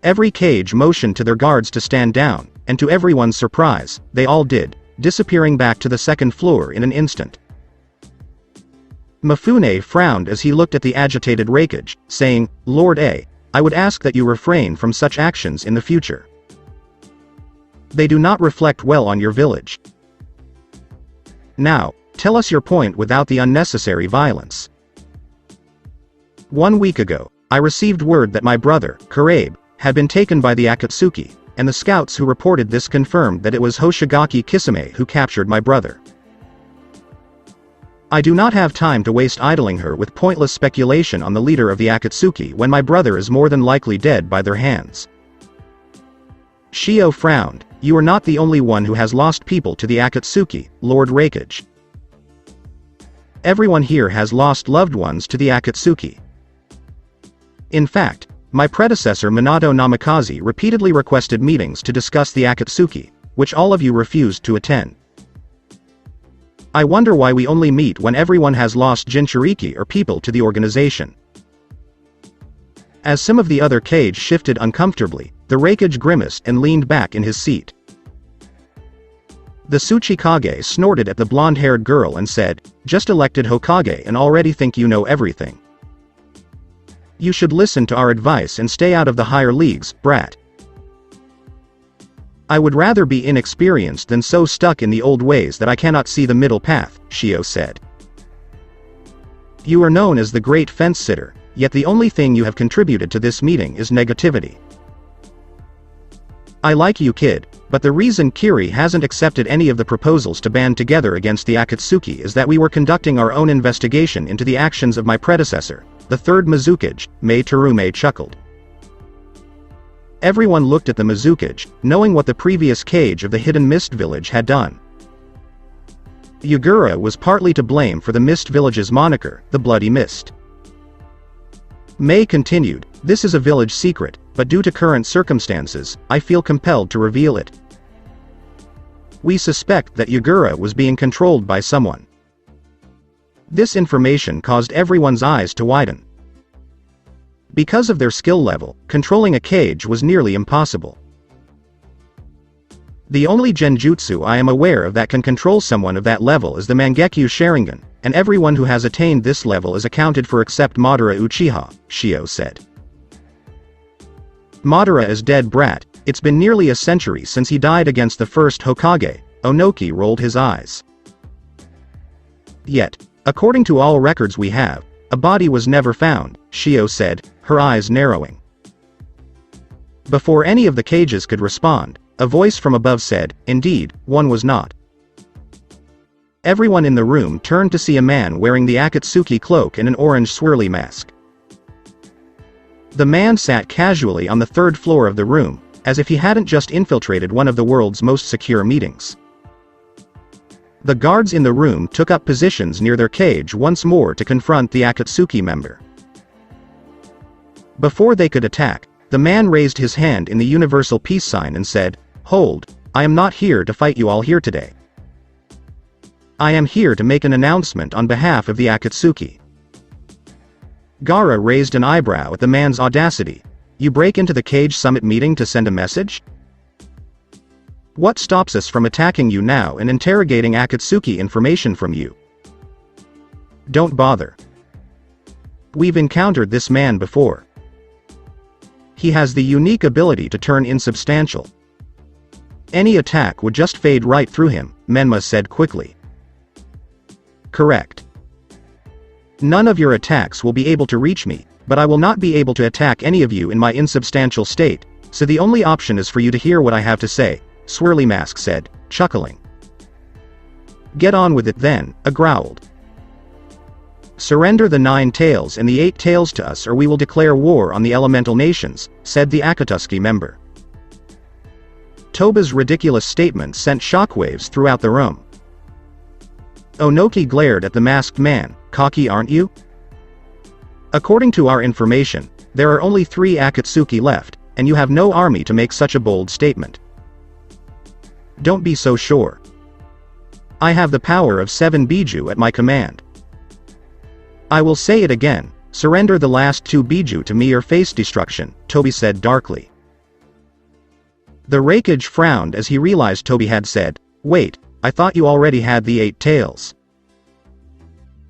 Every Kage motioned to their guards to stand down, and to everyone's surprise, they all did, disappearing back to the second floor in an instant. Mifune frowned as he looked at the agitated Hokage, saying, "Lord A, I would ask that you refrain from such actions in the future. They do not reflect well on your village. Now, tell us your point without the unnecessary violence." 1 week ago, I received word that my brother, Karabe, had been taken by the Akatsuki, and the scouts who reported this confirmed that it was Hoshigaki Kisame who captured my brother. I do not have time to waste idling her with pointless speculation on the leader of the Akatsuki when my brother is more than likely dead by their hands. Shio frowned. "You are not the only one who has lost people to the Akatsuki, Lord Hokage. Everyone here has lost loved ones to the Akatsuki. In fact, my predecessor Minato Namikaze repeatedly requested meetings to discuss the Akatsuki, which all of you refused to attend. I wonder why we only meet when everyone has lost Jinchuriki or people to the organization." As some of the other Kage shifted uncomfortably, the Hokage grimaced and leaned back in his seat. The Tsuchikage snorted at the blonde-haired girl and said, "Just elected Hokage and already think you know everything. You should listen to our advice and stay out of the higher leagues, brat." "I would rather be inexperienced than so stuck in the old ways that I cannot see the middle path," Shio said. "You are known as the great fence-sitter, yet the only thing you have contributed to this meeting is negativity. I like you, kid, but the reason Kiri hasn't accepted any of the proposals to band together against the Akatsuki is that we were conducting our own investigation into the actions of my predecessor, the third Mizukage." Mei Terume chuckled. Everyone looked at the Mizukage, knowing what the previous Kage of the Hidden Mist Village had done. Yagura was partly to blame for the Mist Village's moniker, the Bloody Mist. Mei continued, "This is a village secret, but due to current circumstances, I feel compelled to reveal it. We suspect that Yagura was being controlled by someone." This information caused everyone's eyes to widen. Because of their skill level, controlling a Kage was nearly impossible. The only genjutsu I am aware of that can control someone of that level is the Mangekyo Sharingan, and everyone who has attained this level is accounted for except Madara Uchiha, Shio said. "Madara is dead, brat. It's been nearly a century since he died against the first Hokage." Onoki rolled his eyes. "Yet, according to all records we have, a body was never found," Shio said, her eyes narrowing. Before any of the Kages could respond, a voice from above said, "Indeed, one was not." Everyone in the room turned to see a man wearing the Akatsuki cloak and an orange swirly mask. The man sat casually on the third floor of the room, as if he hadn't just infiltrated one of the world's most secure meetings. The guards in the room took up positions near their Kage once more to confront the Akatsuki member. Before they could attack, the man raised his hand in the universal peace sign and said, "Hold, I am not here to fight you all here today. I am here to make an announcement on behalf of the Akatsuki." Gaara raised an eyebrow at the man's audacity. "You break into the Kage Summit meeting to send a message? What stops us from attacking you now and interrogating Akatsuki information from you? Don't bother. We've encountered this man before. He has the unique ability to turn insubstantial. Any attack would just fade right through him," Menma said quickly. "Correct. None of your attacks will be able to reach me, but I will not be able to attack any of you in my insubstantial state, so the only option is for you to hear what I have to say," Swirly Mask said, chuckling. "Get on with it then," I growled. "Surrender the 9 tails and the 8 tails to us or we will declare war on the elemental nations," said the Akatsuki member. Toba's ridiculous statement sent shockwaves throughout the room. Onoki glared at the masked man. "Cocky, aren't you? According to our information, there are only 3 Akatsuki left, and you have no army to make such a bold statement. Don't be so sure. I have the power of 7 Biju at my command. I will say it again, surrender the last 2 Biju to me or face destruction, Toby said darkly. The Raikage frowned as he realized Toby had said, wait, I thought you already had the 8 tails.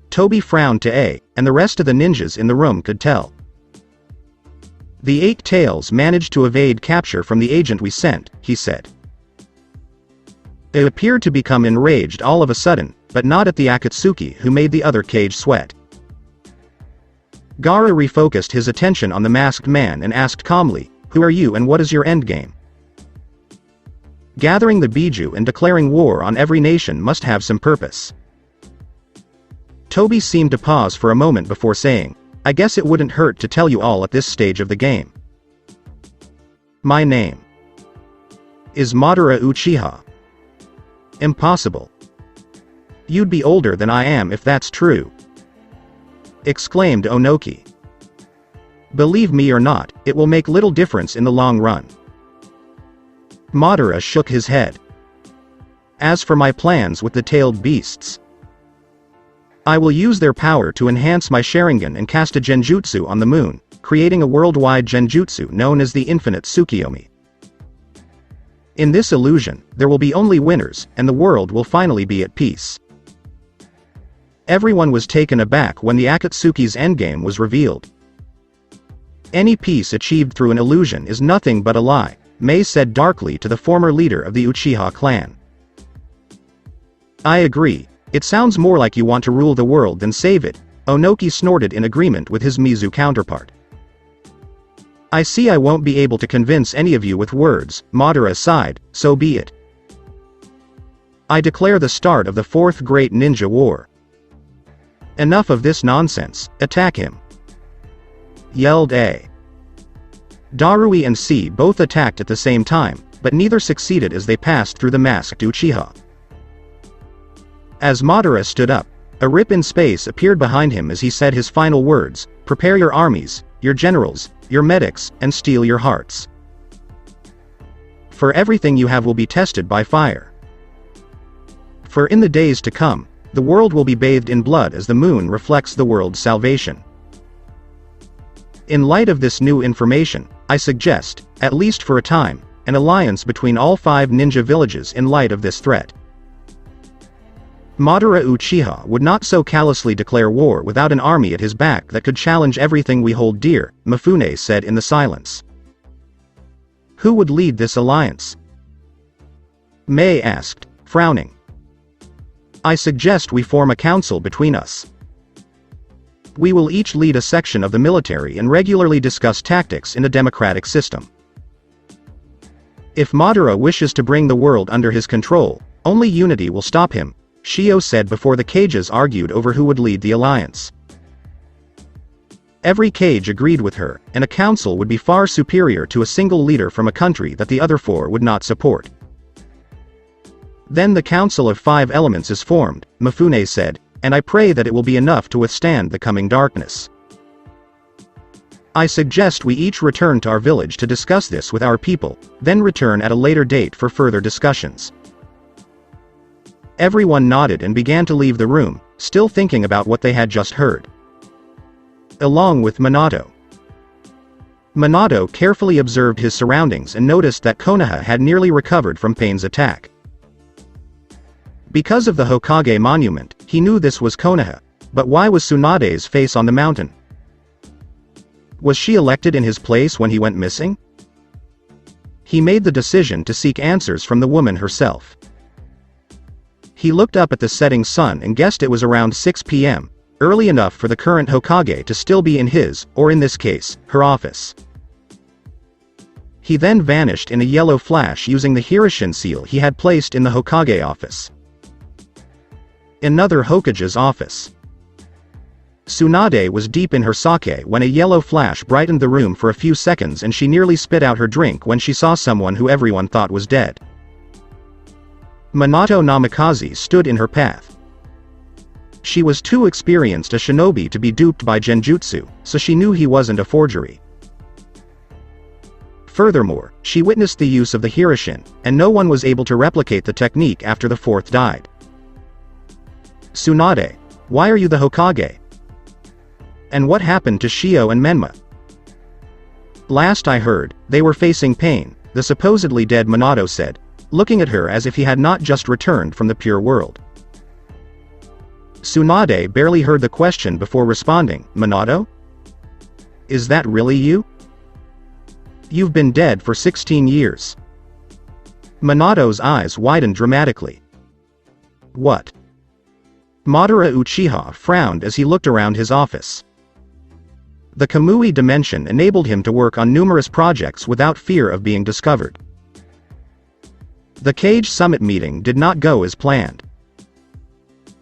Toby frowned to A, and the rest of the ninjas in the room could tell. The 8 tails managed to evade capture from the agent we sent, he said. It appeared to become enraged all of a sudden, but not at the Akatsuki who made the other Kage sweat. Gaara refocused his attention on the masked man and asked calmly, who are you and what is your endgame? Gathering the Biju and declaring war on every nation must have some purpose. Toby seemed to pause for a moment before saying, I guess it wouldn't hurt to tell you all at this stage of the game. My name is Madara Uchiha. Impossible. You'd be older than I am if that's true, exclaimed Onoki. Believe me or not, it will make little difference in the long run. Madara shook his head. As for my plans with the tailed beasts, I will use their power to enhance my Sharingan and cast a genjutsu on the moon, creating a worldwide genjutsu known as the Infinite Tsukiyomi. In this illusion, there will be only winners, and the world will finally be at peace. Everyone was taken aback when the Akatsuki's endgame was revealed. Any peace achieved through an illusion is nothing but a lie, Mei said darkly to the former leader of the Uchiha clan. I agree, it sounds more like you want to rule the world than save it, Onoki snorted in agreement with his Mizu counterpart. I see I won't be able to convince any of you with words, Madara sighed, so be it. I declare the start of the 4th Great Ninja War. Enough of this nonsense, attack him, yelled A. Darui and C both attacked at the same time, but neither succeeded as they passed through the masked Uchiha. As Madara stood up, a rip in space appeared behind him as he said his final words, prepare your armies, your generals, your medics, and steel your hearts. For everything you have will be tested by fire. For in the days to come, the world will be bathed in blood as the moon reflects the world's salvation. In light of this new information, I suggest, at least for a time, an alliance between all 5 ninja villages in light of this threat. Madara Uchiha would not so callously declare war without an army at his back that could challenge everything we hold dear, Mifune said in the silence. Who would lead this alliance? Mei asked, frowning. I suggest we form a council between us. We will each lead a section of the military and regularly discuss tactics in a democratic system. If Madara wishes to bring the world under his control, only unity will stop him, Shio said before the Kages argued over who would lead the alliance. Every Kage agreed with her, and a council would be far superior to a single leader from a country that the other 4 would not support. Then the Council of 5 Elements is formed, Mifune said, and I pray that it will be enough to withstand the coming darkness. I suggest we each return to our village to discuss this with our people, then return at a later date for further discussions. Everyone nodded and began to leave the room, still thinking about what they had just heard. Along with Minato. Minato carefully observed his surroundings and noticed that Konoha had nearly recovered from Pain's attack. Because of the Hokage monument, he knew this was Konoha, but why was Tsunade's face on the mountain? Was she elected in his place when he went missing? He made the decision to seek answers from the woman herself. He looked up at the setting sun and guessed it was around 6 p.m., early enough for the current Hokage to still be in his, or in this case, her office. He then vanished in a yellow flash using the Hirishin seal he had placed in the Hokage office. Another Hokage's office. Tsunade was deep in her sake when a yellow flash brightened the room for a few seconds and she nearly spit out her drink when she saw someone who everyone thought was dead. Minato Namikaze stood in her path. She was too experienced a shinobi to be duped by genjutsu, so she knew he wasn't a forgery. Furthermore, she witnessed the use of the Hirishin, and no one was able to replicate the technique after the 4th died. Tsunade, why are you the Hokage? And what happened to Shio and Menma? Last I heard, they were facing pain, the supposedly dead Minato said, looking at her as if he had not just returned from the pure world. Tsunade barely heard the question before responding, Minato? Is that really you? You've been dead for 16 years. Minato's eyes widened dramatically. What? Madara Uchiha frowned as he looked around his office. The Kamui dimension enabled him to work on numerous projects without fear of being discovered. The Kage Summit meeting did not go as planned.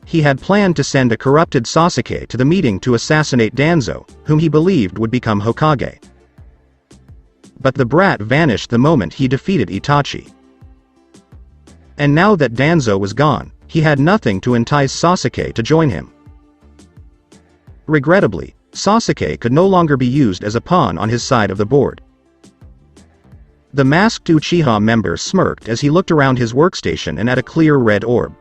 He had planned to send a corrupted Sasuke to the meeting to assassinate Danzo, whom he believed would become Hokage. But the brat vanished the moment he defeated Itachi. And now that Danzo was gone, he had nothing to entice Sasuke to join him. Regrettably, Sasuke could no longer be used as a pawn on his side of the board. The masked Uchiha member smirked as he looked around his workstation and at a clear red orb.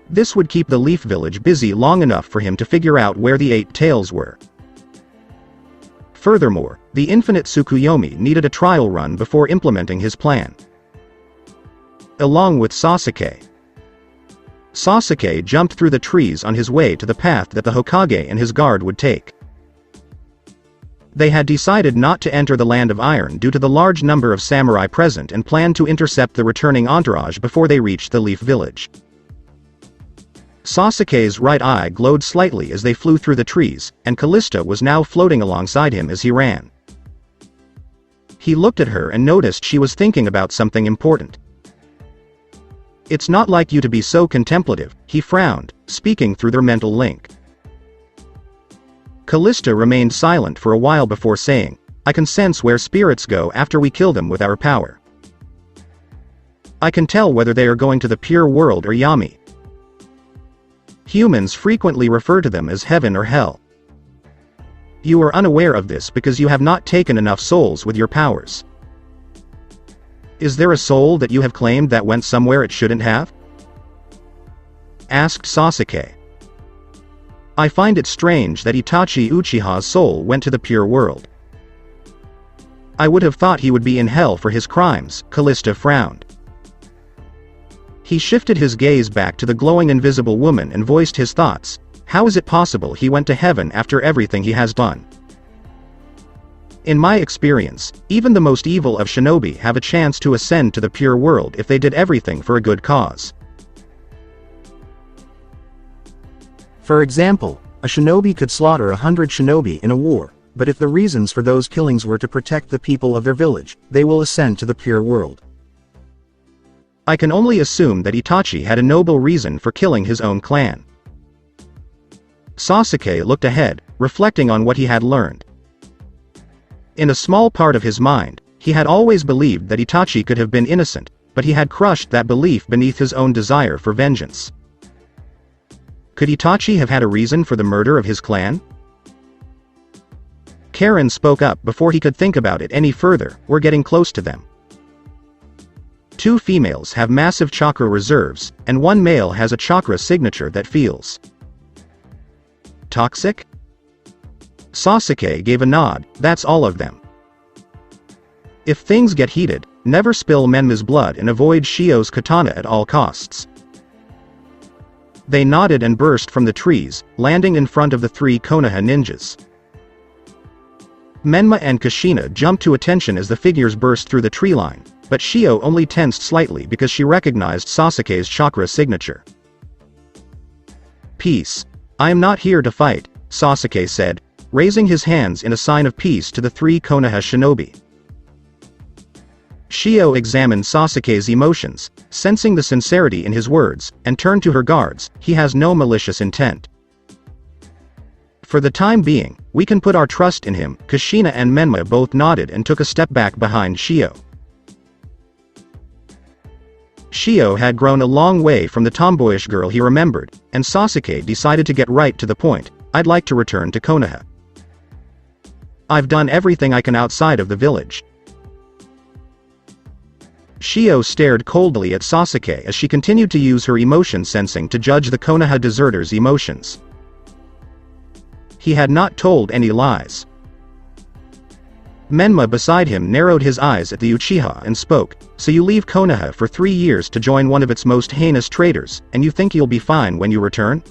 This would keep the Leaf Village busy long enough for him to figure out where the 8 tails were. Furthermore, the infinite Tsukuyomi needed a trial run before implementing his plan. Along with Sasuke. Sasuke jumped through the trees on his way to the path that the Hokage and his guard would take. They had decided not to enter the Land of Iron due to the large number of samurai present and planned to intercept the returning entourage before they reached the Leaf Village. Sasuke's right eye glowed slightly as they flew through the trees, and Callista was now floating alongside him as he ran. He looked at her and noticed she was thinking about something important. It's not like you to be so contemplative, he frowned, speaking through their mental link. Callista remained silent for a while before saying, I can sense where spirits go after we kill them with our power. I can tell whether they are going to the pure world or Yami. Humans frequently refer to them as heaven or hell. You are unaware of this because you have not taken enough souls with your powers. Is there a soul that you have claimed that went somewhere it shouldn't have? Asked Sasuke. I find it strange that Itachi Uchiha's soul went to the pure world. I would have thought he would be in hell for his crimes, Callista frowned. He shifted his gaze back to the glowing invisible woman and voiced his thoughts. How is it possible he went to heaven after everything he has done? In my experience, even the most evil of shinobi have a chance to ascend to the pure world if they did everything for a good cause. For example, a shinobi could slaughter 100 shinobi in a war, but if the reasons for those killings were to protect the people of their village, they will ascend to the pure world. I can only assume that Itachi had a noble reason for killing his own clan. Sasuke looked ahead, reflecting on what he had learned. In a small part of his mind, he had always believed that Itachi could have been innocent, but he had crushed that belief beneath his own desire for vengeance. Could Itachi have had a reason for the murder of his clan? Karen spoke up before he could think about it any further. We're getting close to them. 2 females have massive chakra reserves, and 1 male has a chakra signature that feels toxic? Sasuke gave a nod. That's all of them. If things get heated, never spill Menma's blood and avoid Shio's katana at all costs. They nodded and burst from the trees, landing in front of the 3 Konoha ninjas. Menma and Kushina jumped to attention as the figures burst through the tree line, but Shio only tensed slightly because she recognized Sasuke's chakra signature. Peace. I am not here to fight, Sasuke said, raising his hands in a sign of peace to the 3 Konoha shinobi. Shio examined Sasuke's emotions, sensing the sincerity in his words, and turned to her guards. He has no malicious intent. For the time being, we can put our trust in him. Kushina and Menma both nodded and took a step back behind Shio. Shio had grown a long way from the tomboyish girl he remembered, and Sasuke decided to get right to the point. I'd like to return to Konoha. I've done everything I can outside of the village. Shio stared coldly at Sasuke as she continued to use her emotion sensing to judge the Konoha deserter's emotions. He had not told any lies. Menma beside him narrowed his eyes at the Uchiha and spoke, "So you leave Konoha for 3 years to join one of its most heinous traitors, and you think you'll be fine when you return?"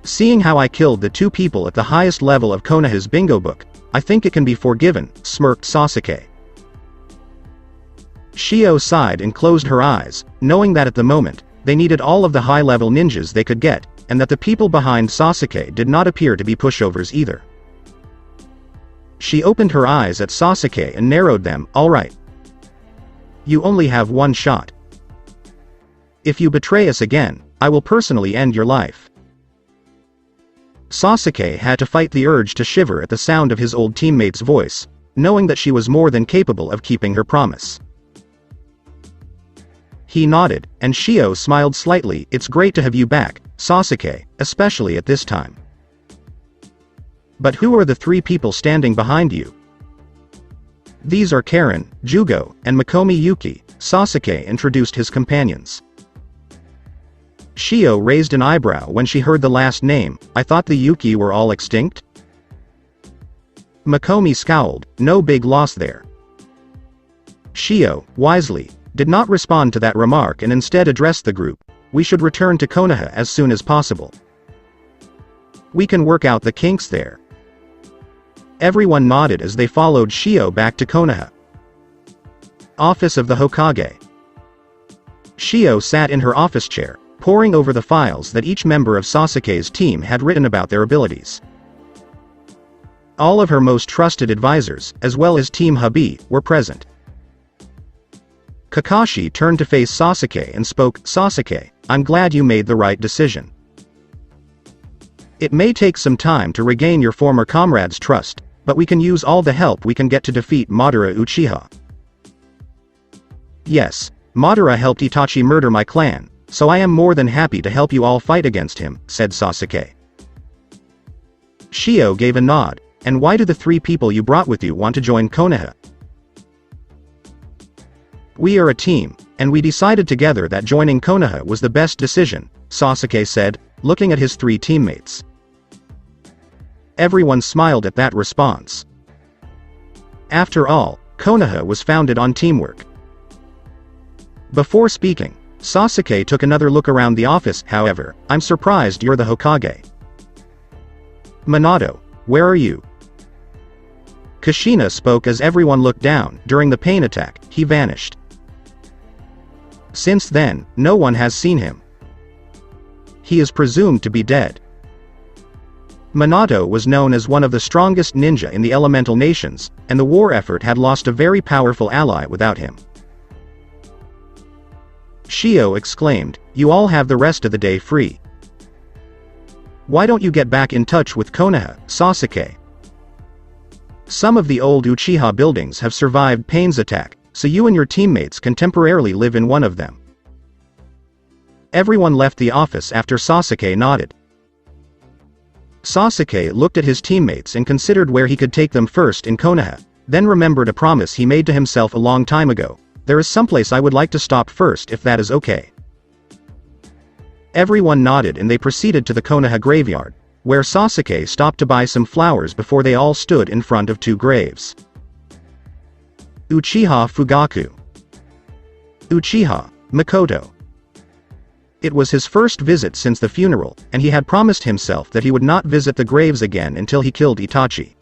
"Seeing how I killed the 2 people at the highest level of Konoha's bingo book, I think it can be forgiven," smirked Sasuke. Shio sighed and closed her eyes, knowing that at the moment, they needed all of the high-level ninjas they could get, and that the people behind Sasuke did not appear to be pushovers either. She opened her eyes at Sasuke and narrowed them. "All right. You only have 1 shot. If you betray us again, I will personally end your life." Sasuke had to fight the urge to shiver at the sound of his old teammate's voice, knowing that she was more than capable of keeping her promise. He nodded, and Shio smiled slightly. "It's great to have you back, Sasuke, especially at this time. But who are the 3 people standing behind you?" "These are Karen, Jugo, and Mikomi Yuki," Sasuke introduced his companions. Shio raised an eyebrow when she heard the last name. "I thought the Yuki were all extinct?" Mikomi scowled. "No big loss there." Shio, wisely, did not respond to that remark and instead addressed the group. "We should return to Konoha as soon as possible. We can work out the kinks there." Everyone nodded as they followed Shio back to Konoha. Office of the Hokage. Shio sat in her office chair, poring over the files that each member of Sasuke's team had written about their abilities. All of her most trusted advisors, as well as Team Hubby, were present. Kakashi turned to face Sasuke and spoke, "Sasuke, I'm glad you made the right decision. It may take some time to regain your former comrades' trust, but we can use all the help we can get to defeat Madara Uchiha." "Yes, Madara helped Itachi murder my clan, so I am more than happy to help you all fight against him," said Sasuke. Shio gave a nod. "And why do the 3 people you brought with you want to join Konoha?" "We are a team, and we decided together that joining Konoha was the best decision," Sasuke said, looking at his 3 teammates. Everyone smiled at that response. After all, Konoha was founded on teamwork. Before speaking, Sasuke took another look around the office. "However, I'm surprised you're the Hokage. Minato, where are you?" Kushina spoke as everyone looked down. "During the pain attack, he vanished. Since then, no one has seen him. He is presumed to be dead." Minato was known as one of the strongest ninja in the elemental nations, and the war effort had lost a very powerful ally without him. Shio exclaimed, "You all have the rest of the day free. Why don't you get back in touch with Konoha, Sasuke? Some of the old Uchiha buildings have survived Pain's attack, so you and your teammates can temporarily live in one of them." Everyone left the office after Sasuke nodded. Sasuke looked at his teammates and considered where he could take them first in Konoha, then remembered a promise he made to himself a long time ago. "There is someplace I would like to stop first if that is okay." Everyone nodded and they proceeded to the Konoha graveyard, where Sasuke stopped to buy some flowers before they all stood in front of 2 graves. Uchiha Fugaku. Uchiha Mikoto. It was his first visit since the funeral, and he had promised himself that he would not visit the graves again until he killed Itachi.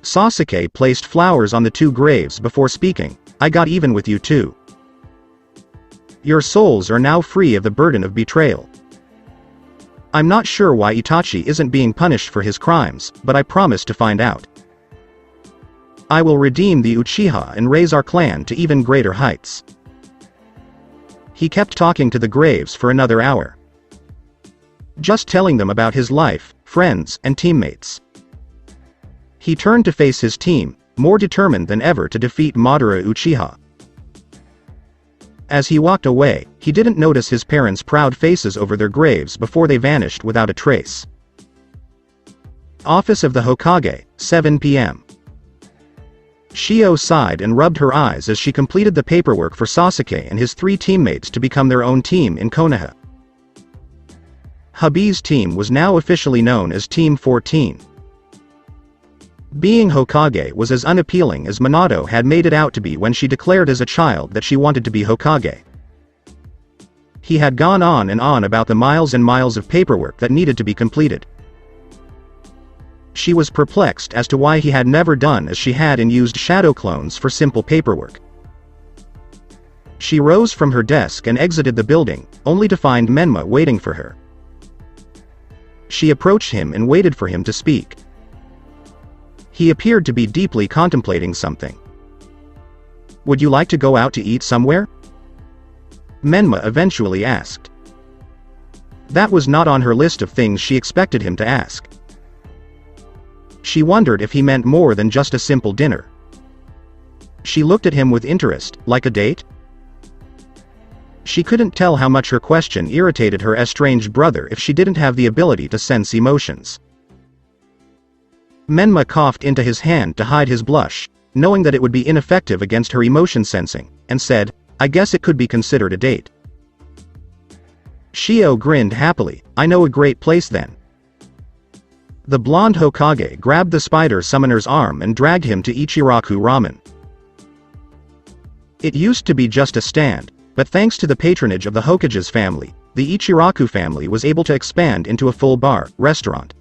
Sasuke placed flowers on the 2 graves before speaking, "I got even with you too. Your souls are now free of the burden of betrayal. I'm not sure why Itachi isn't being punished for his crimes, but I promise to find out. I will redeem the Uchiha and raise our clan to even greater heights." He kept talking to the graves for another hour, just telling them about his life, friends, and teammates. He turned to face his team, more determined than ever to defeat Madara Uchiha. As he walked away, he didn't notice his parents' proud faces over their graves before they vanished without a trace. Office of the Hokage, 7 p.m. Shio sighed and rubbed her eyes as she completed the paperwork for Sasuke and his 3 teammates to become their own team in Konoha. Hubby's team was now officially known as Team 14. Being Hokage was as unappealing as Minato had made it out to be when she declared as a child that she wanted to be Hokage. He had gone on and on about the miles and miles of paperwork that needed to be completed. She was perplexed as to why he had never done as she had and used shadow clones for simple paperwork. She rose from her desk and exited the building, only to find Menma waiting for her. She approached him and waited for him to speak. He appeared to be deeply contemplating something. "Would you like to go out to eat somewhere?" Menma eventually asked. That was not on her list of things she expected him to ask. She wondered if he meant more than just a simple dinner. She looked at him with interest, like a date? She couldn't tell how much her question irritated her estranged brother if she didn't have the ability to sense emotions. Menma coughed into his hand to hide his blush, knowing that it would be ineffective against her emotion sensing, and said, "I guess it could be considered a date." Shio grinned happily, "I know a great place then." The blonde Hokage grabbed the spider summoner's arm and dragged him to Ichiraku Ramen. It used to be just a stand, but thanks to the patronage of the Hokage's family, the Ichiraku family was able to expand into a full bar, restaurant.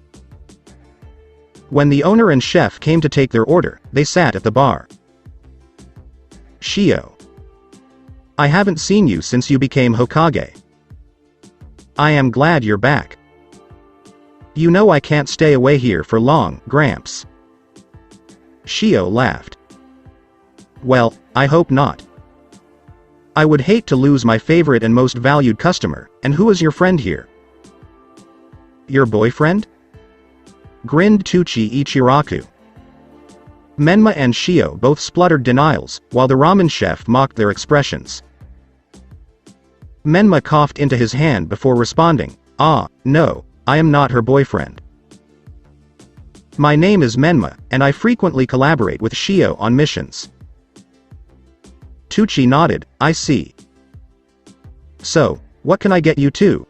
When the owner and chef came to take their order, they sat at the bar. "Shio. I haven't seen you since you became Hokage. I am glad you're back. You know I can't stay away here for long, Gramps." Shio laughed. "Well, I hope not. I would hate to lose my favorite and most valued customer, and who is your friend here?" "Your boyfriend?" grinned Tuchi Ichiraku. Menma and Shio both spluttered denials, while the ramen chef mocked their expressions. Menma coughed into his hand before responding, "Ah, no, I am not her boyfriend. My name is Menma, and I frequently collaborate with Shio on missions." Tuchi nodded, "I see. So, what can I get you too?"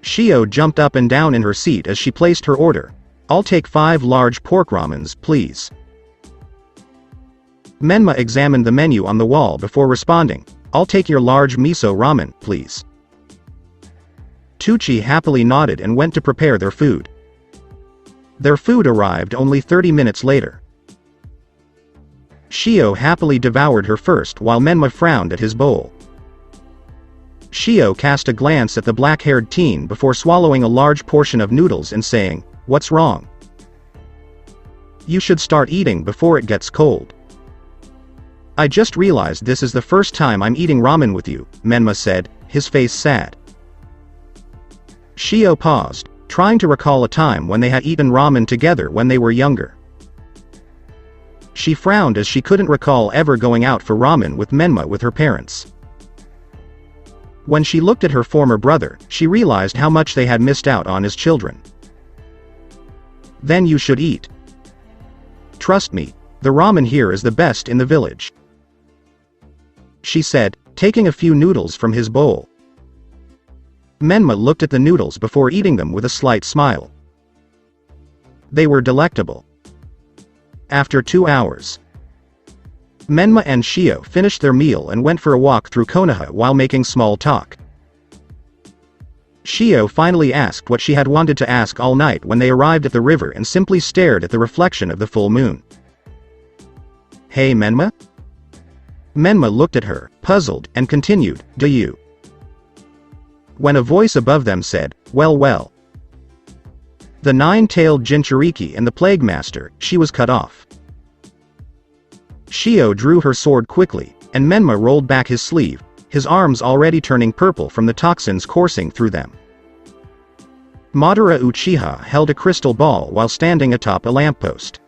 Shio jumped up and down in her seat as she placed her order. "I'll take 5 large pork ramens, please." Menma examined the menu on the wall before responding, "I'll take your large miso ramen, please." Tuchi happily nodded and went to prepare their food. Their food arrived only 30 minutes later. Shio happily devoured her first while Menma frowned at his bowl. Shio cast a glance at the black-haired teen before swallowing a large portion of noodles and saying, "What's wrong? You should start eating before it gets cold." "I just realized this is the first time I'm eating ramen with you," Menma said, his face sad. Shio paused, trying to recall a time when they had eaten ramen together when they were younger. She frowned as she couldn't recall ever going out for ramen with Menma with her parents. When she looked at her former brother, she realized how much they had missed out on as children. "Then you should eat. Trust me, the ramen here is the best in the village," she said, taking a few noodles from his bowl. Menma looked at the noodles before eating them with a slight smile. They were delectable. After 2 hours, Menma and Shio finished their meal and went for a walk through Konoha while making small talk. Shio finally asked what she had wanted to ask all night when they arrived at the river and simply stared at the reflection of the full moon. "Hey Menma?" Menma looked at her, puzzled, and continued, "Do you?" When a voice above them said, "Well well." The 9-tailed Jinchuriki and the Plague Master, she was cut off. Shio drew her sword quickly, and Menma rolled back his sleeve, his arms already turning purple from the toxins coursing through them. Madara Uchiha held a crystal ball while standing atop a lamppost.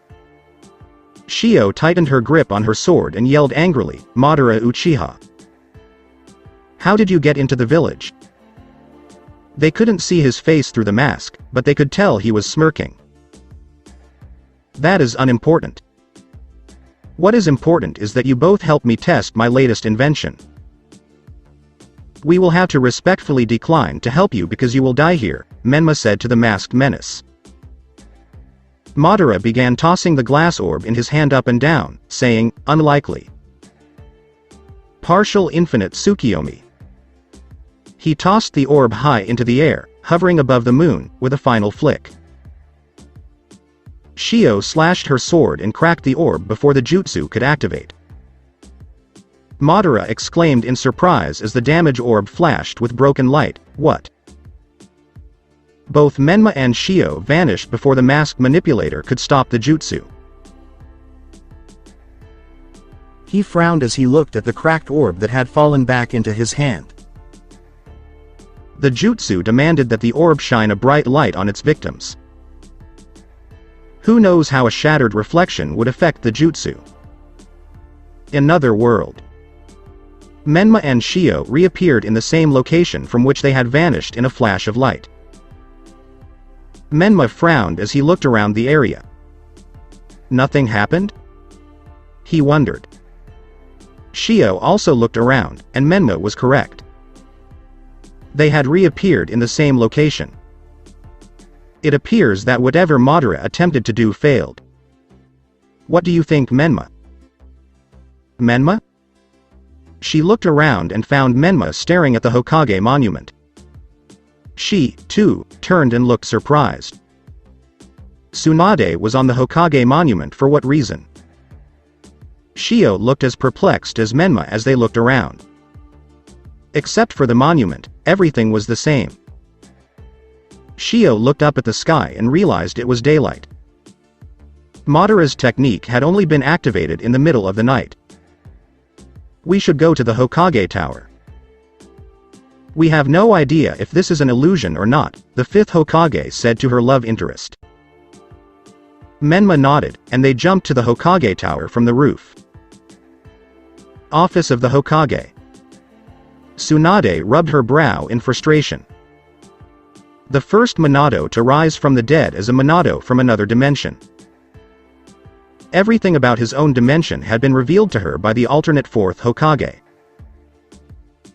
Shio tightened her grip on her sword and yelled angrily, "Madara Uchiha! How did you get into the village?" They couldn't see his face through the mask, but they could tell he was smirking. "That is unimportant. What is important is that you both help me test my latest invention. We will have to respectfully decline to help you because you will die here, Menma said to the masked menace. Madara began tossing the glass orb in his hand up and down, saying, unlikely. Partial infinite Tsukiyomi. He tossed the orb high into the air, hovering above the moon, with a final flick. Shio slashed her sword and cracked the orb before the jutsu could activate. Madara exclaimed in surprise as the damage orb flashed with broken light, what? Both Menma and Shio vanished before the masked manipulator could stop the jutsu. He frowned as he looked at the cracked orb that had fallen back into his hand. The jutsu demanded that the orb shine a bright light on its victims. Who knows how a shattered reflection would affect the jutsu? Another world. Menma and Shio reappeared in the same location from which they had vanished in a flash of light. Menma frowned as he looked around the area. Nothing happened? He wondered. Shio also looked around, and Menma was correct. They had reappeared in the same location. It appears that whatever Madara attempted to do failed. What do you think, Menma? Menma? She looked around and found Menma staring at the Hokage monument. She, too, turned and looked surprised. Tsunade was on the Hokage monument for what reason? Shio looked as perplexed as Menma as they looked around. Except for the monument, everything was the same. Shio looked up at the sky and realized it was daylight. Madara's technique had only been activated in the middle of the night. We should go to the Hokage Tower. We have no idea if this is an illusion or not, the fifth Hokage said to her love interest. Menma nodded, and they jumped to the Hokage Tower from the roof. Office of the Hokage. Tsunade rubbed her brow in frustration. The first Minato to rise from the dead as a Minato from another dimension. Everything about his own dimension had been revealed to her by the alternate fourth Hokage.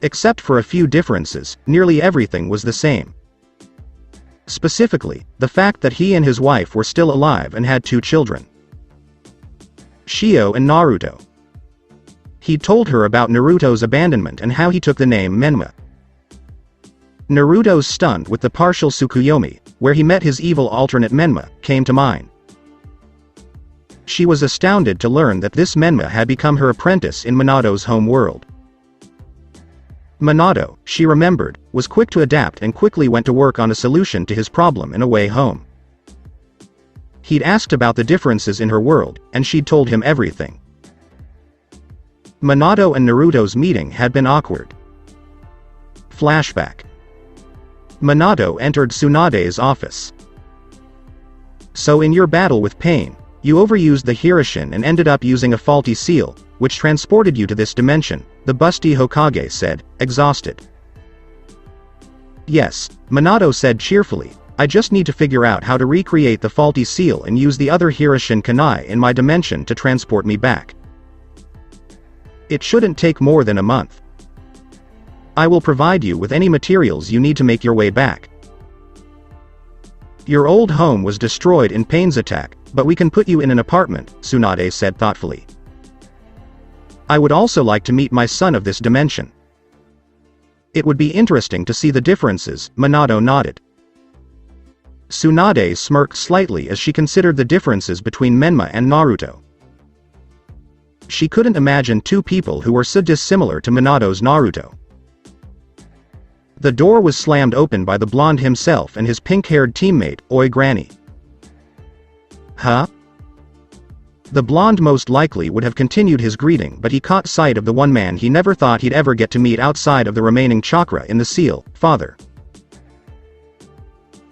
Except for a few differences, nearly everything was the same. Specifically, the fact that he and his wife were still alive and had 2 children. Shio and Naruto. He told her about Naruto's abandonment and how he took the name Menma. Naruto's stunt with the partial Tsukuyomi, where he met his evil alternate Menma, came to mind. She was astounded to learn that this Menma had become her apprentice in Minato's home world. Minato, she remembered, was quick to adapt and quickly went to work on a solution to his problem in a way home. He'd asked about the differences in her world, and she'd told him everything. Minato and Naruto's meeting had been awkward. Flashback. Minato entered Tsunade's office. So in your battle with pain, you overused the Hirishin and ended up using a faulty seal, which transported you to this dimension, the busty Hokage said, exhausted. Yes, Minato said cheerfully, I just need to figure out how to recreate the faulty seal and use the other Hirishin Kanai in my dimension to transport me back. It shouldn't take more than a month. I will provide you with any materials you need to make your way back. Your old home was destroyed in Pain's attack, but we can put you in an apartment, Tsunade said thoughtfully. I would also like to meet my son of this dimension. It would be interesting to see the differences, Minato nodded. Tsunade smirked slightly as she considered the differences between Menma and Naruto. She couldn't imagine 2 people who were so dissimilar to Minato's Naruto. The door was slammed open by the blonde himself and his pink-haired teammate, Oi Granny. Huh? The blonde most likely would have continued his greeting, but he caught sight of the one man he never thought he'd ever get to meet outside of the remaining chakra in the seal, father.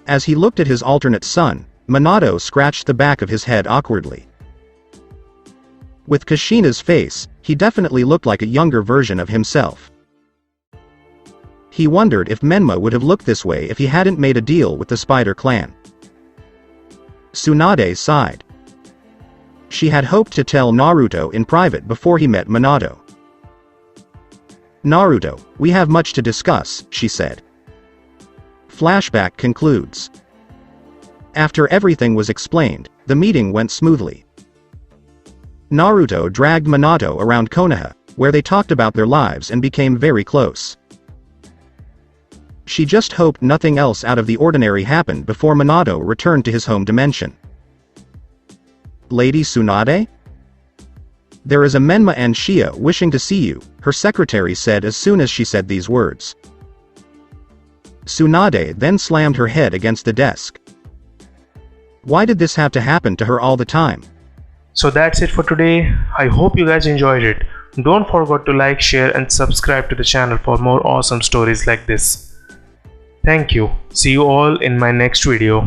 As he looked at his alternate son, Minato scratched the back of his head awkwardly. With Kushina's face, he definitely looked like a younger version of himself. He wondered if Menma would have looked this way if he hadn't made a deal with the Spider Clan. Tsunade sighed. She had hoped to tell Naruto in private before he met Minato. "Naruto, we have much to discuss," she said. Flashback concludes. After everything was explained, the meeting went smoothly. Naruto dragged Minato around Konoha, where they talked about their lives and became very close. She just hoped nothing else out of the ordinary happened before Minato returned to his home dimension. "Lady Tsunade? There is a Menma and Shia wishing to see you," her secretary said as soon as she said these words. Tsunade then slammed her head against the desk. Why did this have to happen to her all the time? So that's it for today. I hope you guys enjoyed it. Don't forget to like, share and subscribe to the channel for more awesome stories like this. Thank you. See you all in my next video.